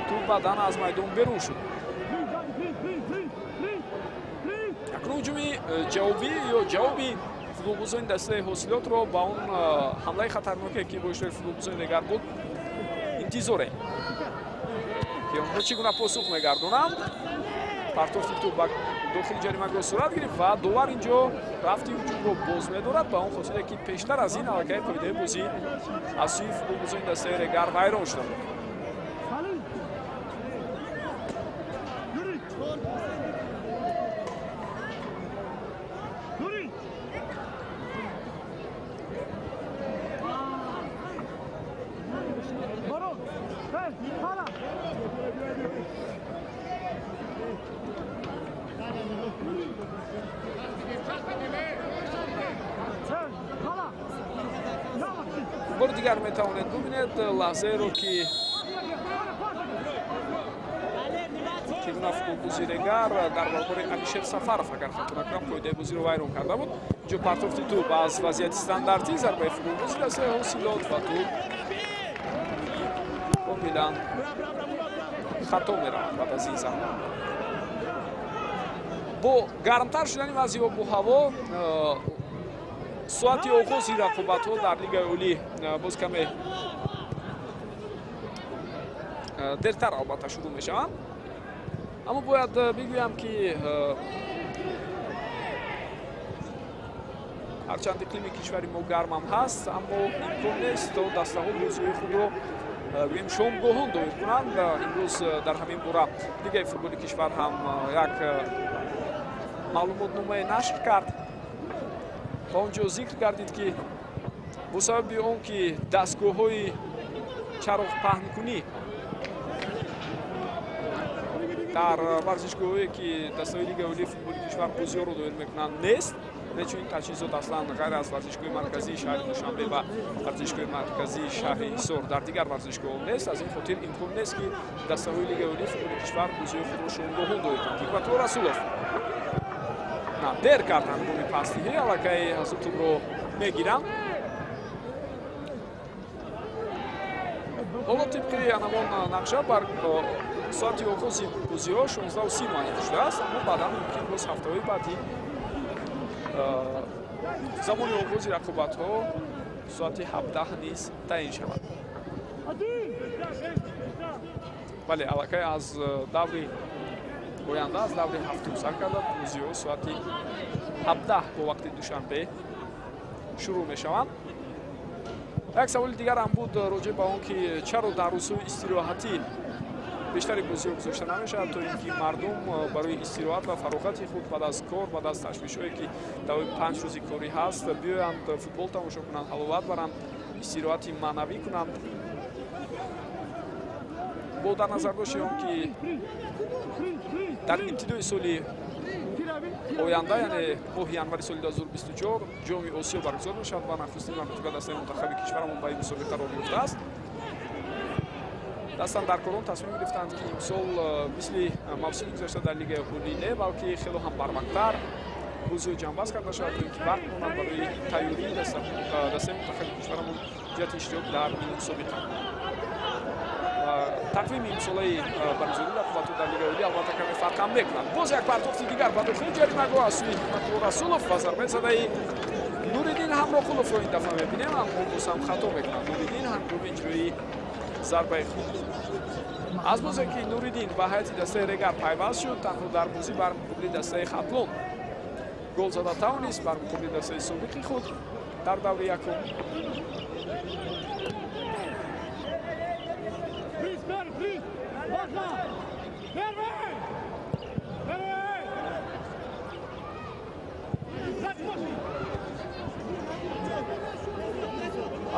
توپ بعداً از میدان بیرون شد. اکنون هجوم جوابی فوتبالبازان دسته حاصلات رو با اون حمله خطرناکی که با اشتراک فوتبالبازان دیگر بود انتظاره که اونها چگونه پاسخ میگردونند. پرتافت توپ داخل جریمه صورت گرفت و داور اینجا رفتی هجوم رو باز می‌دارد به اون خاطر که پیشتر از این حرکت قاعده بازی از سوی فوتبالبازان دسته دیگر ویران شده بود. بار دیگر میتوانید ببینید لحظه رو که چگونه فوتبالبازی دیگر در برابر امیشل سفرف اگر خطا نکنم قاعده بازی رو ویران کرده بود. جو پرتافت توپ از وضعیت استانداردی ضربه فوتبالبازی دسته حاصلات و توپ کاملا خطا میرود بعد از این ضربه. با گرمتر شدن وضعیت آب و هوا ساعت آغاز رقابت‌ها در لیگ اولی باز کمی دیرتر البته شروع میشوند، اما باید بگویم که هرچند اقلیم کشور ما گرم هم هست اما امکان نیست تا دسته‌ها بازی‌های خود رو بگوییم شامگاهان دایر کنند. امروز در همین باره لیگ فوتبال کشور هم یک معلومات نامه نشر کرد. با اونجا ذکر کردید که با سبب اون که دستگاه‌های چراغ پهن کنی در ورزشگاه‌هایی که دسته‌های لیگ اولی فوتبال کشور بازی‌ها رو دایر می‌کنند نیست. چون این تجهیزات اصلا غیر از ورزشگاه مرکزی شهر دوشنبه و ورزشگاه مرکزی شهر حصار در دیگر ورزشگاه‌ها نیست. از این خاطر امکان نیست که دسته‌های لیگ اولی فوتبال کشور بازی‌های خود را شامگاهان دایر کنند. حکمت‌الله رسولوف نه دیر کردن روی پستیه علاقه از توپ رو میگیرن. حالا طبق همون نقشه بر ساعت آغاز بازی‌ها 16:30 معین شده است، اما بعدا ممکن باز هفته‌های بعدی زمان آغاز رقابت‌ها ساعت 17 نیز تعیین شود. بله علاقه از دور گوینده از دور هفتم سر کرده. بازی ساعت 17 با وقت دوشنبه شروع می شوند. یک سوال دیگر هم بود راجع به اون که چرا در روزهای استراحتی بیشتری بازی گذاشته نمیشه تا اینکه مردم برای استراحت و فراغت خود بعد از کار بعد از تشویش‌هایی که در 5 روزی کاری هست بیایند فوتبال تماشا کنند، حلاوت برند، استراحت معنوی کنند. با در نظر داشتیم که در ابتدای سال آینده یعنی ماه январи سال 2024 جام آسیا برگزار میشود و نخستین مرتبه دسته منتخب کشورمون به این مسابقه قرار گرفته است. دستان در کاران تصمیم گرفتند که امسال مثل موسم گذشته در لیگ اولی نه بلکه خیلی هم برمکتر بازی جنباز کرده شود تا اینکه وقت مونند برای تیاری دسته منتخب کشورمون جهت اشتراک در این مسابقه. تقویم امساله برگزاری رقابت‌ها در لیگ اولی البته کمی فرق هم میکند. باز یک پرتافت دیگر به داخل جریمه‌گاه از سوی حکمت‌الله رسولوف و ضربه زده نوریدین همراقولوف را این دفعه می‌بینیم، اما باز هم خطا میکند. نوریدین هنگام اجرای ضربه خود از بازی که نوریدین به هیئت دسته رگر پیوست شد، تنها در بازی بر مقابل دسته خطلون گل زده توانست بر مقابل دسته سابق خود در دوره یکم.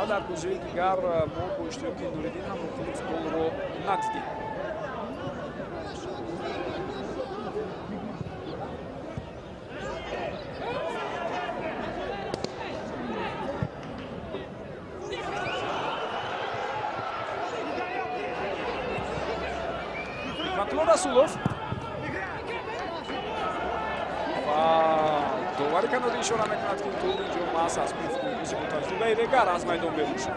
در بازی دیگر ما با اشتراک نوریدین هم گل رو ندیدیم. حکمت‌الله رسولوف داوری کانادایی اشاره میکند که این طور اینجا محض از بازی با تجربه رگر از میدان بیرون شد.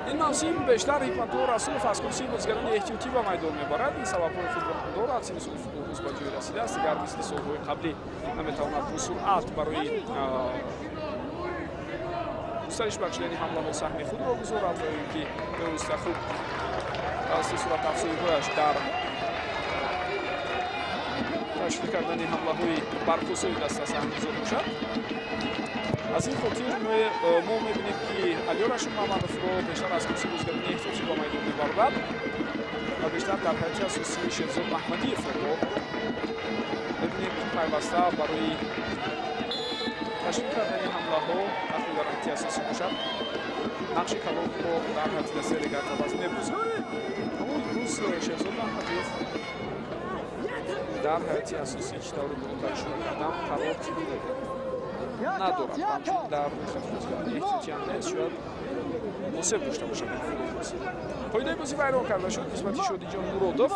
این موسم بیشتر حکمت‌الله رسولوف از کرسی بازیگران احتیاطی به میدان میبرد. این سبب‌های خود را دارد. سن سال فوتبال روز به جای رسیده است. دیگر مثل سال‌های قبلی نمیتواند با سرعت برای گسترش بخشیدن حمله و سهم خود را گذارد و اینکه درست خوب از صورت افزایی‌هایش در تشویق کردن حمله‌های برخواسته دست سهم گذار باشد. از این خاطر ما می‌بینیم که علی رشید محمدوف را بیشتر از کرسی بازیگران احتیاطی به میدان می‌برد و بیشتر در هیئت اساسی شهرزاد محمدی را می‌بینیم که پیوسته برای تشویق کردن حمله‌ها وقتی در هیئت اساسی باشد نقش کلان را در هیئت دسته رگر تبعیض می‌بازد. اما امروز شهرزاد محمدی‌اف در هیئت اساسی که طور بلند شروع کردن قرار ندارد. همچنین در خدمتگران احتیاطی هم نیست شاید مناسب داشته باشد. پایده بازی ویران کرده شد. قسمتی شد اینجا مرادوف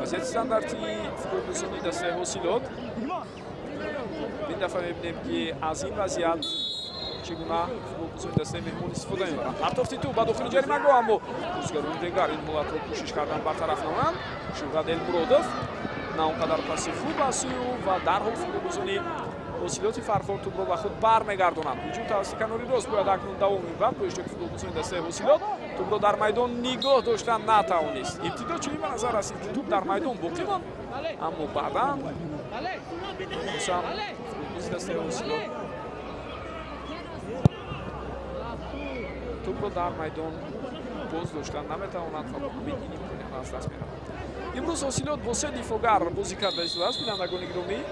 وضعیت استانداردی فوتبال‌بازی دسته حاصلات. این دفعه می‌بینیم که از این وضعیت چگونه فوتبال‌بازی دسته مهمون استفاده می‌برند. پرتافتی تو به داخل جریمه‌گاه اما بازیگران دیگر این حالت را کوشش کردن برطرف نمایند. شوقت المرادوف نه اونقدر پاس خوب است و در حال فوتبال‌بازی حاصلات فرخار توپ را به خود برمیگردانند. هجوم توسط کناری راست باید اکنون دوام یابد. با اشتراک فوتبال‌بازی دسته حاصلات توپ را در میدان نگاه داشتن نتوانست. ابتدا چنین به نظر رسید که توپ در میدان باقی ماند، اما بعدا فوتبال‌بازی دسته حاصلات توپ را در میدان باز داشتن نمیتوانند و به این امکان از دست می‌دهند. امروز حاصلات با 3 دفاعگر بازی کرده است. بینندگان گرامی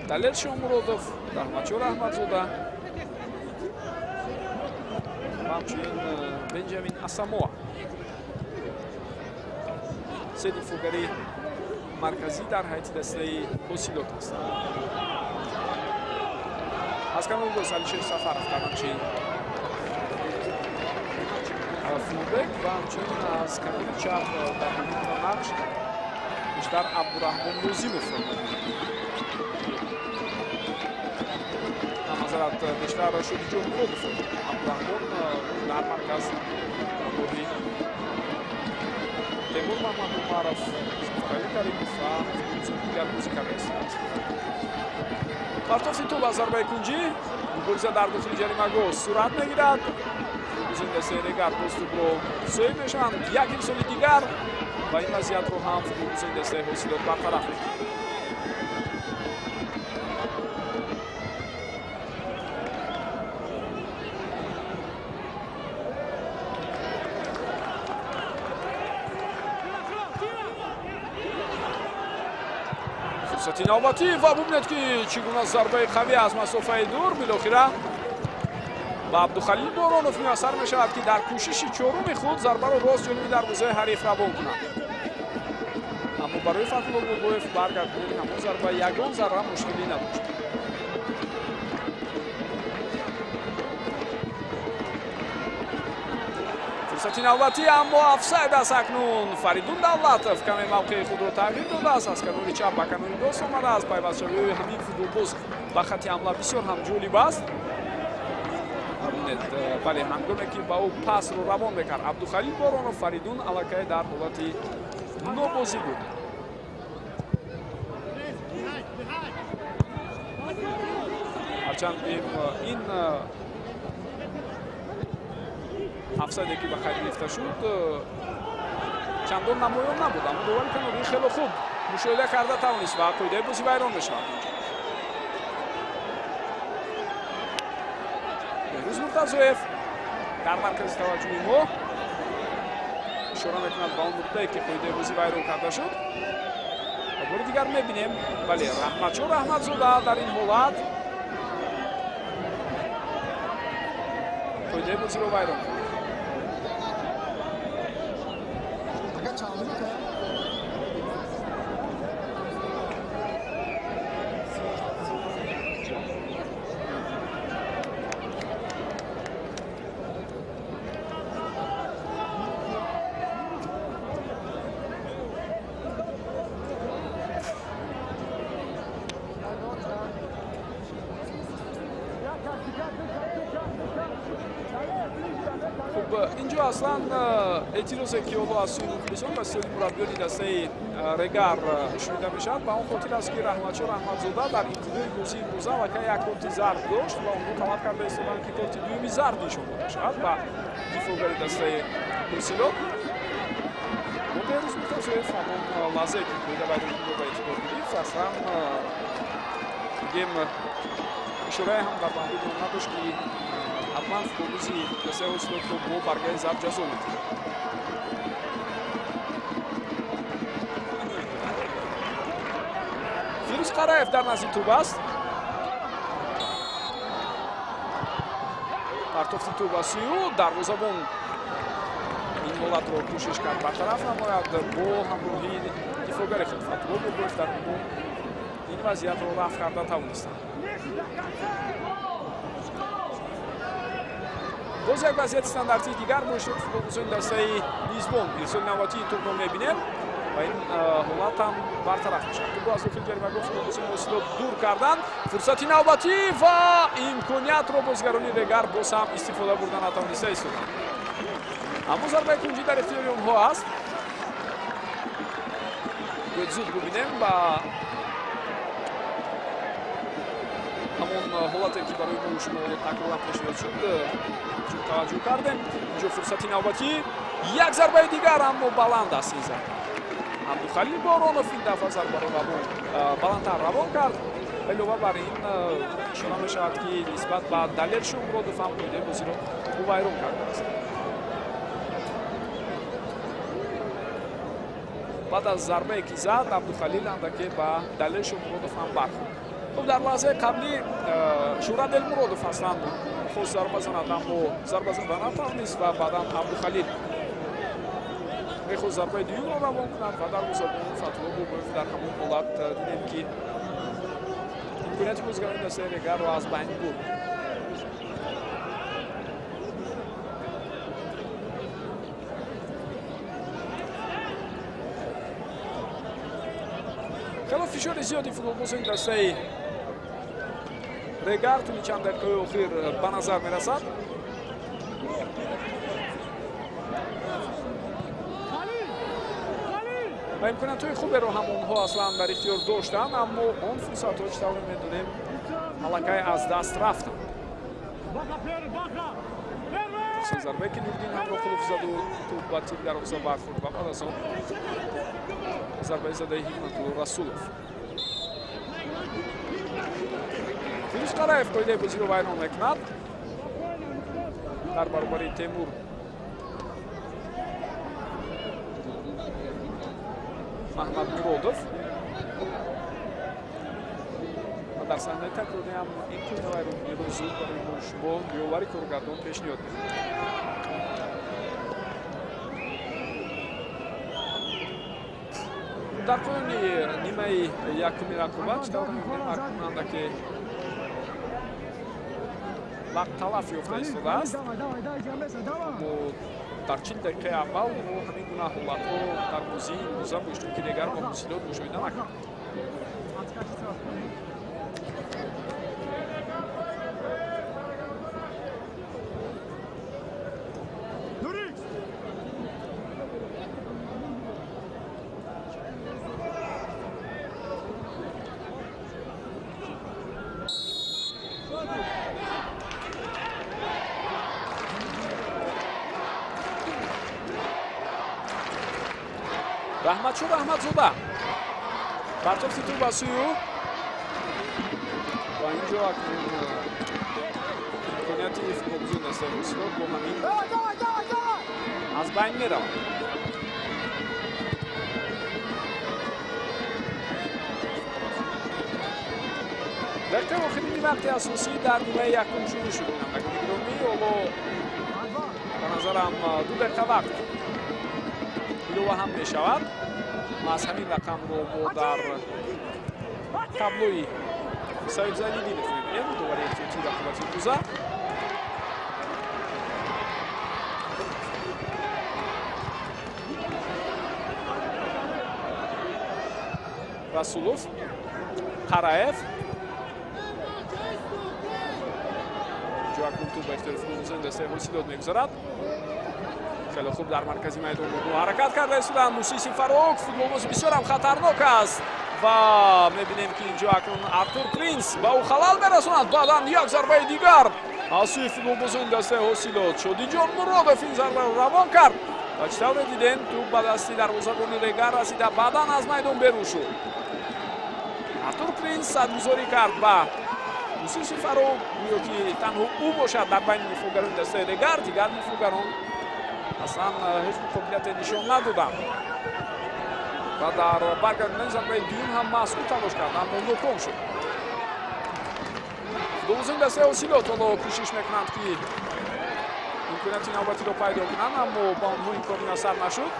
دلیل شامرودوف، رحمتشور احمدزاده و همچنین بنجامین اساموا 3 دفاعگری مرکزی در هیئت دسته حاصلات هستند. از کنار راست علیشیر سفرов در همچنین فولبک و همچنین از کنار چپ در همین نقش بیشتر عبدالرحمن نوزیموف نظرات بیشتر شدی جو مرادوف عبدالرحمن در مرکز گروهی تیمور محمد عمرов سفرعلی کریمov و دیگر بازیکنان هستند. партофти тӯб аз зарбаи кунҷӣ гӯрза дар дохили ҷаримагоҳ сурат мегирад. футболисони дастаи Регар боз тӯбро соҳиб мешаванд. як имсоли дигар ва ин вазъиятро ҳам футболисони дастаи ҳосилот бартараф мекунанд. фурсати навбатӣ ва бубинед ки чӣ гуна зарбаи қавӣ аз масофаи дур билохира ба Абдухалил Боронов муяссар мешавад ки дар кӯшиши чоруми худ зарбаро рост ҷониби дарвозаи ҳариф равон кунад. аммо барои Фатҳулло Бобоев баргардонидани ҳамон зарба ягон зарра мушкилӣ надошт. фурсати навбатӣ, аммо офсайд аст акнун. Фаридун Давлатов каме мавқеи худро тағйир додааст. Аз канори чап ба канори рост омадааст. Пайвастшавии ҳамин футболбоз ба хати ҳамла бисёр ҳам ҷолиб аст. бале ҳангоме ки ба ӯ пасро равон мекард Абдухалил Боронов, Фаридун аллакай дар ҳолати нобозӣ буд. ҳарчанд ин офсайде ки ба қайд гирифта шуд чандон намоён набуд, аммо довари канорӣ хело хуб мушоҳида карда тавонист ва қоидаи бозӣ вайрон мешавад. Беҳрӯз Муртазоев дар маркази таваҷҷӯҳи мо ишора мекунад ба он нуқтае ки қоидаи бозӣ вайрон карда шуд. ва бори дигар мебинем бале Раҳматшон Раҳматзода дар ин ҳолат қоидаи бозиро вайрон кард. инҷо аслан эътирозе ки ҳоло аз сӯи мухлисон ва сӯи мураббиёни дастаи Регар шунида мешавад ба он хотир аст ки Раҳматшон Раҳматзода дар ибтидои бозии имрӯза аллакай як корти зард дошт ва онҳо талаб карда истоданд ки корти дуюми зард нишон дода шавад ба дифоъгари дастаи ҳосилот. бо Беҳрӯз Муртазоев ҳамон лаҳзае ки қоида вайронкунро ба эътибор гирифт аслан гем ишораи ҳам дар бандии он надошт ки ҳатман футболизи дастаи ҳосилотро бо баргаи зарб ҷазо мекунад. Фирӯз Қараев дар назди тӯб аст. партофти тӯб ба сӯи ӯ дарвозабон ин ҳолатро кӯшиш кард бартараф намояд бо ҳамроҳии дифоъгари худ Фатҳулло Бобоев дар ин вазъиятро рафъ карда тавонистанд. боз як вазъияти стандартии дигар бо иштироки футболбозони дастаи мизбон ирсоли навбатии тӯбро мебинем ва ин ҳолат ҳам бартараф мешавад. тӯбро аз дохили ҷаримагоҳ футболбозони ҳосилот дур карданд. фурсати навбатӣ ва имкониятро бозигарони Регар боз ҳам истифода бурда натавониста истоданд. аммо зарбаи кунҷӣ дар ихтиёри онҳо аст. бояд зуд бубинем ба ҳамон ҳолате ки барои мо шумо такроран пешниҳод шуд ҷуд таваҷҷӯҳ кардем. инҷо фурсати навбатӣ, як зарбаи дигар, аммо баланд аст ин зарба. Абдухалил Боронов ин дафъа зарбаро баландтар равон кард. илова бар ин ишора мешавад ки нисбат ба Далел Шомуродов ҳам қоидаи бозиро ӯ вайрон кардааст. баъд аз зарбае ки зад Абдухалил андаке ба Далел Шомуродов ҳам бархӯрд. خب در لحظه قبلی شورت المرادف اصلا خود ضربه زند اما ضربه زدن نتوانست و بعدا عبدالخلیل میخواست ضربه دیگر را روان کند و در مسابقه فتح‌الله بوبویف در همون حالت دیدیم که امکانیت بازیگران دسته رگر را از بین برد. خیلی فشار زیادی فوتبالبازان دسته رگر توی چند دقیقه اخیر به نظر میرسد. و امکانات‌های خوبی رو هم اونها اصلا در اختیار داشتن، اما اون فرصت‌ها چه طور می‌دونیم حلقه از دست رفتن. ضربه که نوردین هم رو خلوف زد و توپ با تیر دروازه برخورد و بعد از آن ضربه زده حکمت رسولوف. فیروز قرایف قاعده بازی رو بیان می‌کند در برابر تیمور. محمد مرودов و در صحنه تکراری هم این کورنر رو می‌روزد برای شما بیاوری کورگردان پیشنهاد می‌کنه. در پایان نیمه یکم رقابت چطور می‌بینیم کننده که وقت تلف یافته ایستاده است. در 40 دقیقه اول ما همین گونه حالت‌ها در بازی امروزه داشتیم که دیگر با محصولات مشاهده نکردیم. رحمتشور رحمتزاده برطرف توپ با سوی او و اینجا امکانیتی فوتبال‌بازی است بسیار با همین از بین می‌رود. دقیقه آخرین وقت اساسی در نیمه یکم شروع شد. گرامی به نظرم 2 دقیقه وقت ایلوه هم می شود. ما از همین رقم رو ما در تابلوی صاحب زنی دیدیم. دوباره احتیاطی رقابتی امروزه. رسولوف، قرایف اینجا اکنون توپ به اختیار فوتبال‌بازی دسته حسیلات میگذارد. خیلی خوب در مرکزی میدان رو حرکت کرده ایستادن موسیسی فاروق. فوتبال‌باز بسیار هم خطرناک است و می‌بینیم که اینجا اکنون ارتور پرینس با او خلال می‌رساند. بعداً یک ضربه دیگر از سوی فوتبال‌بازی دسته حسیلات شدی جان مرودов این ضربه رو روان کرد و چطور دیدین توپ به دستی دروازه‌بان دیگر رسیده بعداً از میدان بیرون شد. ارتور پرینس صدگذاری کرد با موسیسی فاروق گویا که تنها او باشد در بین میفوگران دسته دیگر میفوگران اصلا هیچ قابلیت نشان ندادند و در برگرداندن ضربه دوم هم مسعود تلاش کرد اما ناکام شد. فوتبال‌بازی دسته حسیلات حالا کوشش میکنند که امکانیت نوبتی رو پیدا کنند اما با آنها این کار میسر نشد.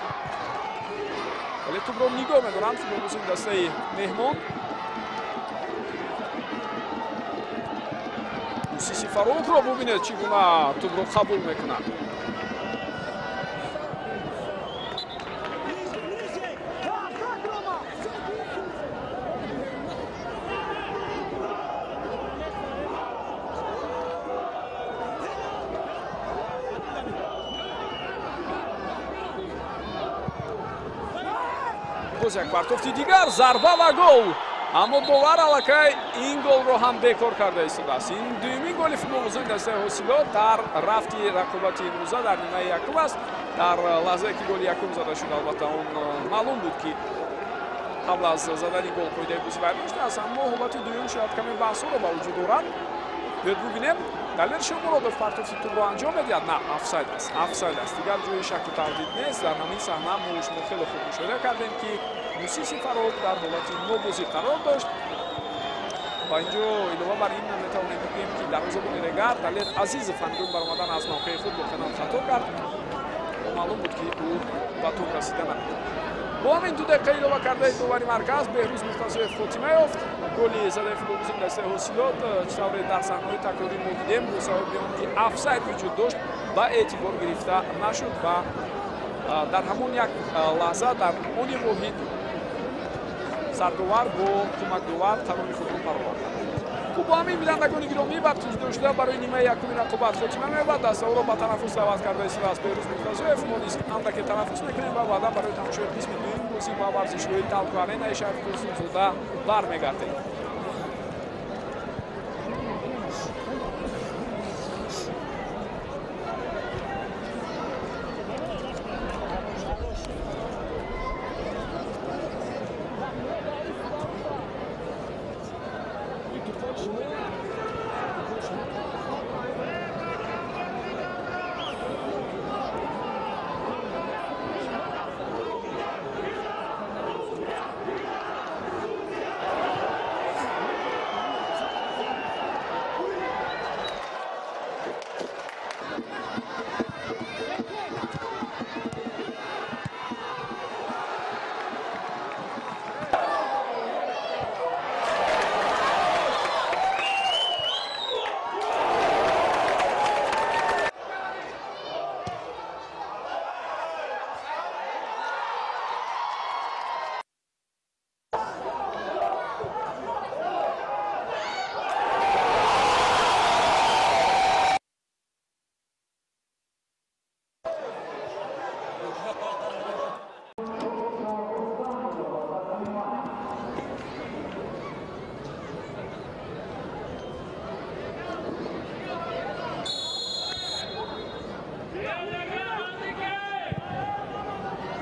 ولی توپ رو نگاه میدارند فوتبال‌بازی دسته مهمان. موسیسی فاروق رو ببینید چگونه توپ رو قبول میکنند. باز یک پرتافتی دیگر ضربه و گل اما باور الکی این گل رو هم بیکار کرده ایستاده است. این دومین گل فوتبال‌بازی دسته حسیلات در رفتی رقابتی امروزه در نیمه یکم است. در لحظه که گل یکم زده شد البته اون معلوم بود که قبل از زدن گل قاعده بازی برداشته است اما حالت دوم شاید کمی بحث رو با وجود دارد. ببینیم دلیل مرودов پرتافتی توپ رو انجام میدهد. نه آفساید است دیگر جای شک و تردید نیست. در همین صحنه ما خیلی خوب مشاهده کردیم که موسیسی فاروق در حالت نوبازی قرار داشت و اینجا علاوه بر این میتوانیم بگوییم که دروازه‌بان دیگر دلیل عزیز فنگون برآمدن از موقع خود با کنار خطا کرد و معلوم بود که او به توپ رسیده نکرد. با همین 2 دقیقه علاوه کرده دوباره مرکز بهروز مرتضی فاطمی‌یوف گل زده فوتبال‌بازی دسته حسیلات چطور در صحنه‌های تکراری ما دیدیم مصاحبه‌ام که آفساید وجود داشت با اعتبار گرفته نشد و در همون یک لحظه در اون واحد сардовар бо кӯмакдовар талони худро баровард. Хуб бо ҳамин бинандагони гиромӣ ба тузидошуда барои нимаи якуми рақобат хотима меёбад. Даставро ба танаффус даъват карда истодааст Беҳрӯз Муртазоев. Мо низ андаке танаффус мекунем ва баъдан барои тамошои қисми дуюми бозӣ ба варзишҳои Талку Аренаи шаҳри Турсунзода бармегардем.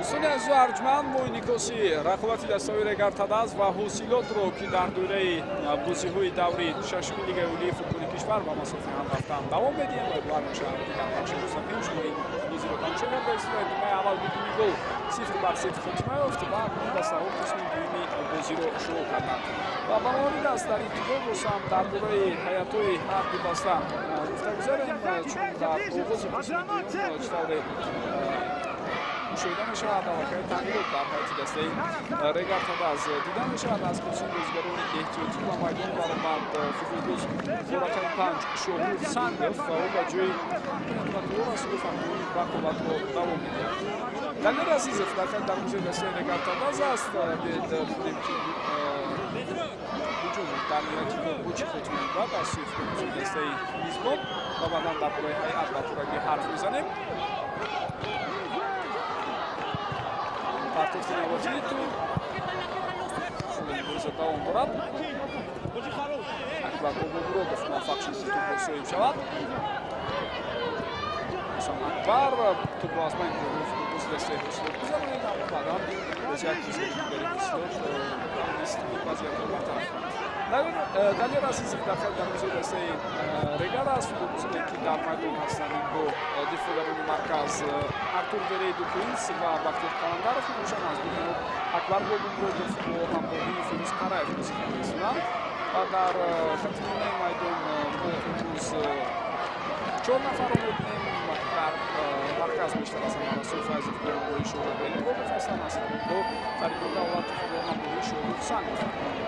Сунязу арҷманд моҳиникоси рақобати даставои Регартадаз ва ҳосилотро ки дар дораи бозиҳои даври шашуми Лигаи Олии футболи кишвар ба масофаи ҳам рафтан давом медиҳем ва эътибор мешавад ки дар бахши мустақим шумо ин бозиро тамошо карда истодед. Нимаи аввал бидуни гол 0-0 хотима ёфт ва акнун даставо қисми дуюми бозиро шурӯъ карданд. ва ба маворид аст дар ибтидо босам дар бораи ҳайатҳои ҳар ду даста гуфта гузарем, чун дар оғози қисми дуюм чӣ тавре мушоҳида мешавад аллакай тағйирот дар ҳайати дастаи Регартадаз дида мешавад. аз қисми бозигарони эҳтиётӣ ба майдон баромад футболбоз бо рақами 5 Шоҳур Сангов ва ӯ ба ҷои Муҳаммадулло Расулов ҳамроҳи рақобатро давом медиҳад. Даниёр Азизов дар дарвозаи дастаи Регартадаз аст. бидем ки ҳуҷум дар ниҳояти бо чӣ хотима мебарад аз сӯи футболбозои дастаи мизбон ва баъдан дар бораи ҳайат ва турагӣ ҳарф мезанем. партофти наводии ту боза давом дорад. Акбар Бобомуродов муваффақ шуд ки тӯбро соҳиб шавад. Ҳасан Акбар тӯбро аз байни футболбози дастаи ҳосилот гузаронид, аммо баъдан боз як бозигари дигари ҳосилот вазъиятро бартараф кунад. Даниёр Азизов дар хати дарвозаи дастаи Регар аст. футболбозие ки дар майдон ҳастанд бо дифоъгарони марказ Артур Верейду Принс ва Бахтиёр Каландаров мебошанд. аз дуни Акбар Бобомуродов бо ҳамроҳии Фирӯз Қараев бозигирӣ мекунанд. ва дар хати нимаи майдон мо имрӯз 4 нафарро мебинем. дар марказ бештар аз ҳама Расул Файзов бо ҳамроҳии Шоҳраб Элимуродов ҳастанд. аз ҳаминҳо Фаридун Давлатов бо ҳамроҳии Шоҳраб Сангов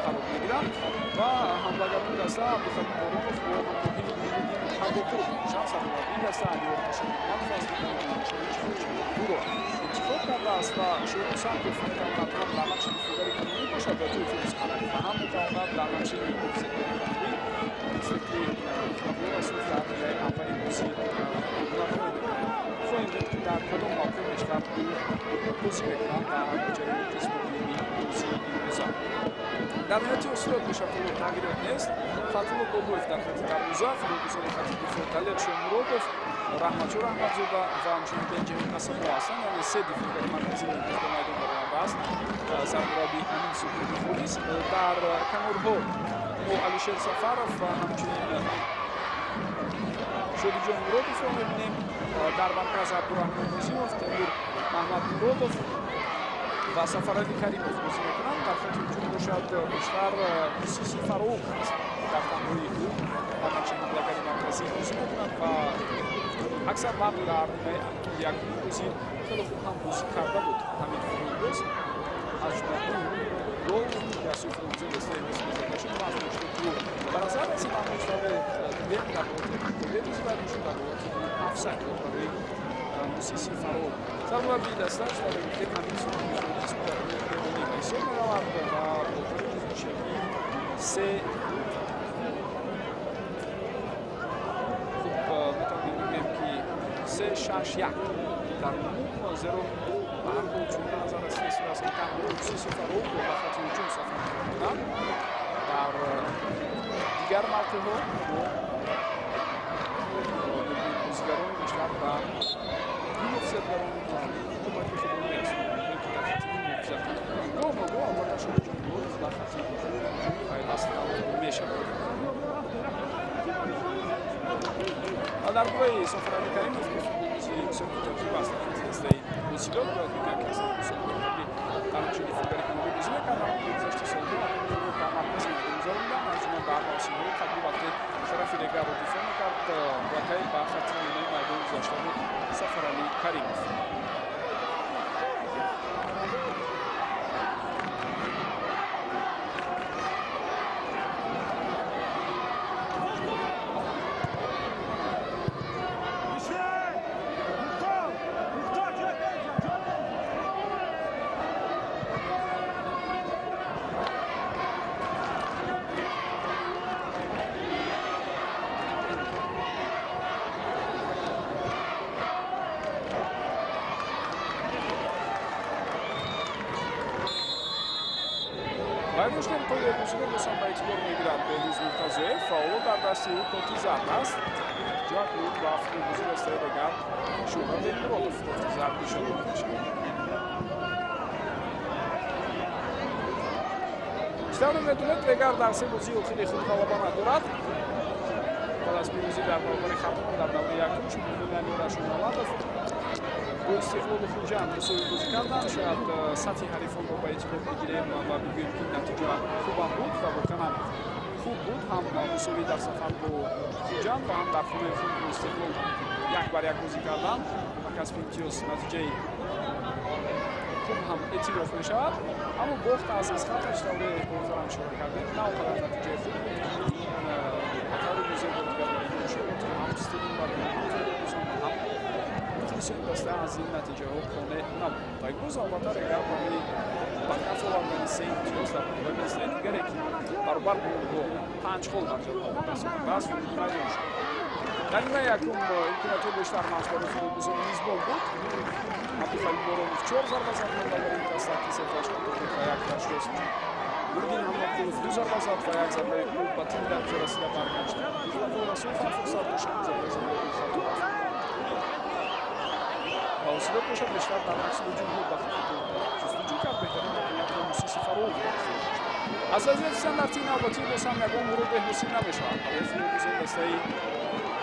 қарор мегиранд ва ҳамлагарони даста Абдухалим Боронов бо ҳамроҳии Нуриддин Ҳаббопуров мебошанд. сарварбии даста Алиёр Ҳошиммамадов аз дуро интихоб кардааст ва Шоҳраб Сангов метавонад ҳам дар нақши дифоъгари канонӣ бошад ва ҷойи Фирӯз Қараев ва ҳам метавонад дар нақши муҳофизатгари канонӣ мисли ки Абдулло Расулов дар ниҳояи аввали бозӣ хоҳем дид ки дар кадом мавқеъ бештар бозӣ мекунанд дар ҷараёни қисми дуюми бозии имрӯза. дар ниҳояти ҳосилот бешартоло тағйирот нест. Фатҳулло Бобоев дар хати дарвоза, футболбозони хати дифоъ Далер Шомуродов, Раҳматҷон Раҳматзода ва ҳамчунин Бенҷамин Асадмо ҳастанд. яъне се дифоъгари марказӣ имрӯз ба майдон баромадааст. сармураббии Амин Субҳии Холис. дар канорҳо мо Алишер Сафаров ва ҳамчунин Шодиҷон Муродовро мебинем. дар марказ Абдураҳмон Нозимов, Темур Маҳмадмуродов ва Сафарали Каримов бозӣ мекунанд. дар хати ҳуҷум бошад бештар Мусиси Фароуқ аст. дар танҳои ӯ ва нақши ҳамлагари марказӣ бозӣ мекунад ва аксар вақт дар нимаи якуми бозӣ хеле хуб ҳам бозӣ карда буд ҳамин футболбоз. аз ҷумла гол аз сӯи футболбозои дастаи ҳосилот карда шуд ва аз мошиноти ӯ ба назар расид. аммо чӣ дидем дар ҳолати гол бозӣ мешуд дар ҳолати офсайд барои Мусиси Фароуқ. сармураббии даста чӣ тавре гуфтем ҳамин сӯи مفلسون می‌رود و سه خوب میتونیم بگیم که 3-6-1 در 9-0 برخورد شده از رسمی سیاسی تمام 3-0 رو با خط هجوم سفر کردن در دیگر مرتبه بازیگران بیشتر و مفسدگران کمک فوتبالی هستند که در خط مفسد گو البته شده گل در خط فایده است میشود در گروه سفر علی کریموف که فوتبالیستی است دسته بوسیلو رو میگن که اصلا بوسیلو خیلی تنشی فوتبالی کنه بازی میکنه گذشته سال دو با مرکز می‌گذارند از اون بعد بوسیلو قبلی وقتی شرف دیگر رو دفاع می‌کرد وقتی با خط میانی میدان گذاشته بود سفر علی کریموف Вайнушкин пойдет на себя, но сам боится горный играть. Бенуз Муртазеев, фаул, در دستی او کوتیزاد است. جاک بود و افتی بزرگ است دیگر. شما دیگر کوتیزاد میشود. استعمال می‌دونید دیگر در سه بازی و خیلی خوب کالابان دارد. بعد از پیروزی در برابر خطران در دوره یکم شد می‌دونید نیورشون آمد. با استقلال خوجان مساوی بازی کردن شاید سطح حریفان رو با اعتبار بگیریم و بگوییم که نتیجه خوب هم بود و واقعا خوب بود هم مساوی در سفر با خوجان و هم در خونه خود با استقلال 1-1 بازی کردن و کسب امتیاز نتیجه خوب هم اعتراف می شود اما باخت از خطش دوره بازارم شروع کردیم نه اونقدر نتیجه خوب بود بطور موزه بودگرداری شد که هم استقلال و هم میتونستیم دسته از این نتیجه ها خونه نبود تا امروز البته رگاه برای برکت آوردن سه امتیاز در مقابل دسته دیگری که برابر بود با 5 گل در جلو بس میدان شد در نیمه یکم امکانات بیشتر ماچ برای فوتبال لیزبون بود عبدالخلیل بارانوف 4 ضربه زد و در این دسته که سفرش بود و یک تشخیص نوردین محمدگلوف 2 ضربه زد و یک ضربه خوب با تیم در جلسه برگشت و رسول هم فرصت داشت ضربه زد حاصلات باشد بیشتر در عکس وجود بود و جستجو کرد بهترین موقعیت را موسیسی فرو از وضعیت صنعتی نوبتی باز هم یگان ورود به حسین نمیشود برای فوتبال دسته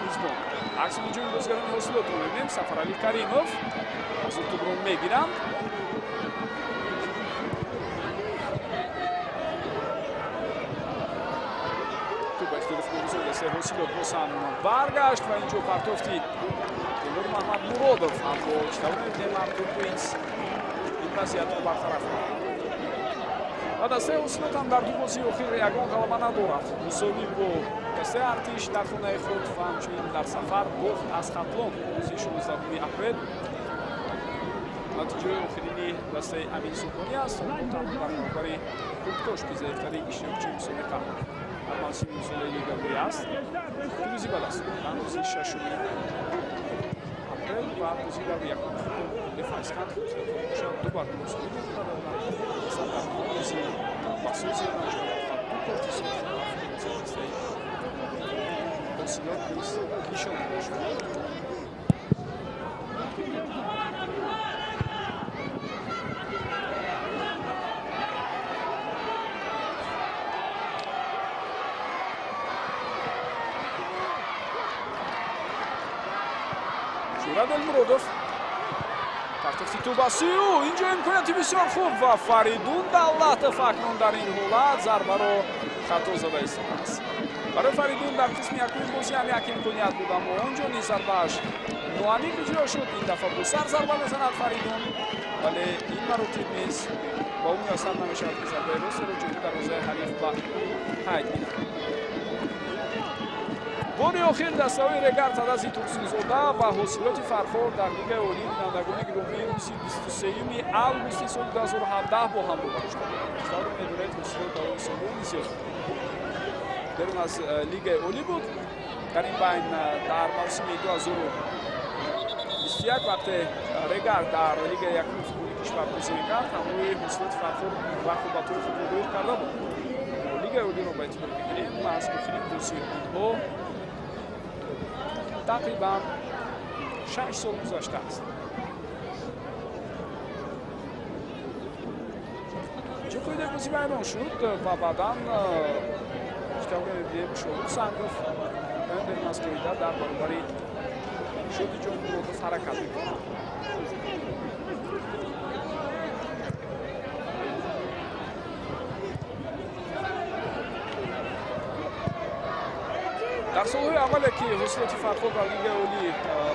لیزبون عکس وجود بازیگران حاصلات رو میبینیم سفر علی کریموف از این توپ رو میگیرند توپ اختلاف بزرگ دسته حاصلات باز هم برگشت و اینجا پرتافتی محمد مرادov هم با چطوری دیمار توپینس این وضعیت رو برطرف کرد و دسته حاصلات هم در دو بازی اخیر یگان غلبه ندارد مساوی با دسته ارتش در خانه خود و همچنین در سفر باخت از خطلان روز 16 اپریل نتیجه آخرینی دسته امین سوپانی است در برابر کوکتاش که ضعیفترین اشتراکچی مسابقه در موسم مسابقه لیگ بی است پیروزی به دست آورد روز 6 و بازی در یک دفاع اسکان شد دوبار مساوی بود در بازی باسوزی نشد دو کوتیسون دسته بسیار کیشون شد شوراد المرادوف پرتفتی توباسیو اینجا امکانیتی بسیار خوب و فریدون دولت فکنون در این حالت ضربه رو خطا زده است برای فریدون در قسم یکم بازی هم یک امکانیت بود اما اونجا نیز ضربه‌اش نوانی اجرا شد این دفعه با سر ضربه میزند فریدون ولی این مراتب نیز با اون یاسر نمیشود که ضربه راست رو جلوی دروازه حریف به قید گیرد باری آخر دسته‌های رگر تدازی توسوزوده و حاصلات فرخور در لیگ اولی بینندگان گروهی روز 23 آگوست سال 2017 با هم روبرو شد. در اداره حاصلات برای سالون بسیار درون از لیگ اولی بود. در این بین در موسم 2021 وقتی رگر در لیگ یکم فوتبال کشور بازی می‌کرد همراه حاصلات فرخور برخورد فوتبالی کرده بود. لیگ اولی رو با اعتبار بگیریم و از گفتیم توصیه‌ها تقریبا 6 سال گذشته است. چه بازی بیان شد و بعدا کتاب دیگه شد سانگوف در مسکویدا در برابر شد جمهوری رو حرکت می‌کنه. در سال‌های اول که حاصلات فرخور در لیگ اولی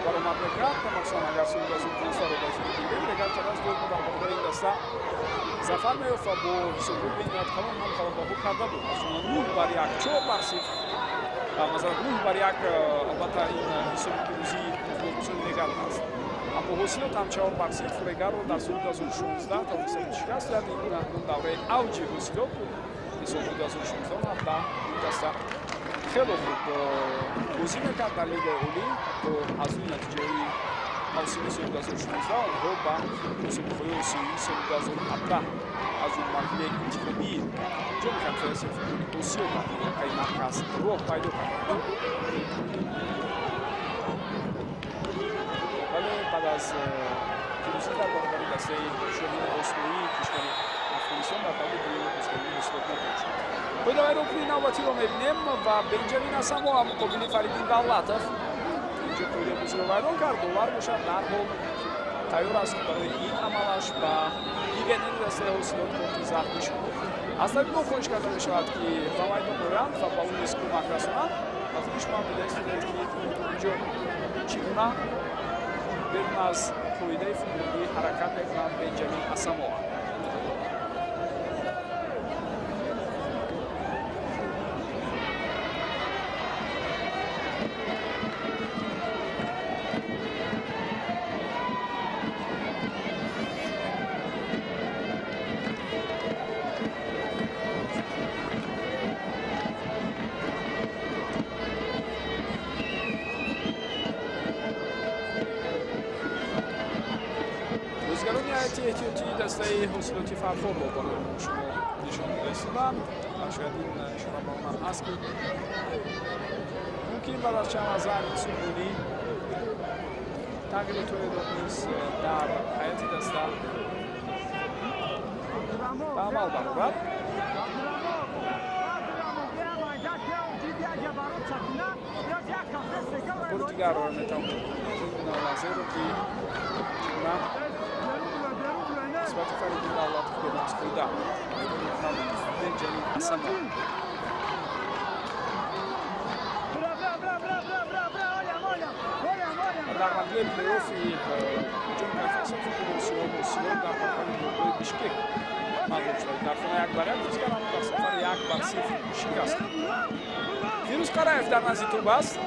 برآمد می‌کرد مخصوصاً اگر سال 2015 رو باشیم دیدیم رگر تراز دو در برابر این دسته ظفر می‌یافت و با حسابی بینیت کلان هم خراب‌کاری کرده بود. مثلا 9-1 4-0 و مثلا 9-1 البته این حسابی که روزی فوتبال رگر است. اما حاصلات هم 4-0 رگر رو در سال 2016 تا مثلا شکست داد. این دوره اوج حاصلات بود. سال 2016 هم این دسته خیلی خوب بازی میکرد در لیگ اولی و از اون نتیجه موسم سال 2016 آنها با مسابقه آسیایی سال 2017 از اون مرحله انتخابی جام کنفرانسی فوتبال آسیا که مرکز راه پیدا کرد. ولی بعد از پیروزی در برابر دسته شاهین اسماعیلی کشور افغانستان در تبدیل به مسابقه حاصلات نبرد. بدای رکن نوبتی رو می‌بینیم و بنجامین اسامو مقابل فریدین دولتوف اینجا پول بازی رو ویران کرد. دلار باشد در حال تیار است برای این عملش و دیگه نمی‌رسه حاصلات خود زخمی شد. از طریق ما خواهش کرده می‌شود که با میدان برند و بالون اسکو مکرسونن و خودش ما بدهست که اینجا چگونه بیرون از قاعده فوتبالی حرکت می‌کنند بنجامین اسامو. احتیاطی دسته حاصلاتی فرخور رو بالا شما نشان رسیدن و شاید این شما با من هست که ممکن بعد از چند از زن سوبونی تغییر طور نیست در حیات دسته به عمل برابر. بار دیگر رو میتونم این لحظه رو که چگونه نسبت فریدین دولتوف به مسکویدا بنجامین اسامو در مرحله پلی‌آفی جام کنفرانسی فوتبال آسیا در برابر بیشکک مغلوب شد. در خانه یک بر یک بازی کردند در سفر 1-0 شکست. فیروز قرایف در نزدیک توپ است.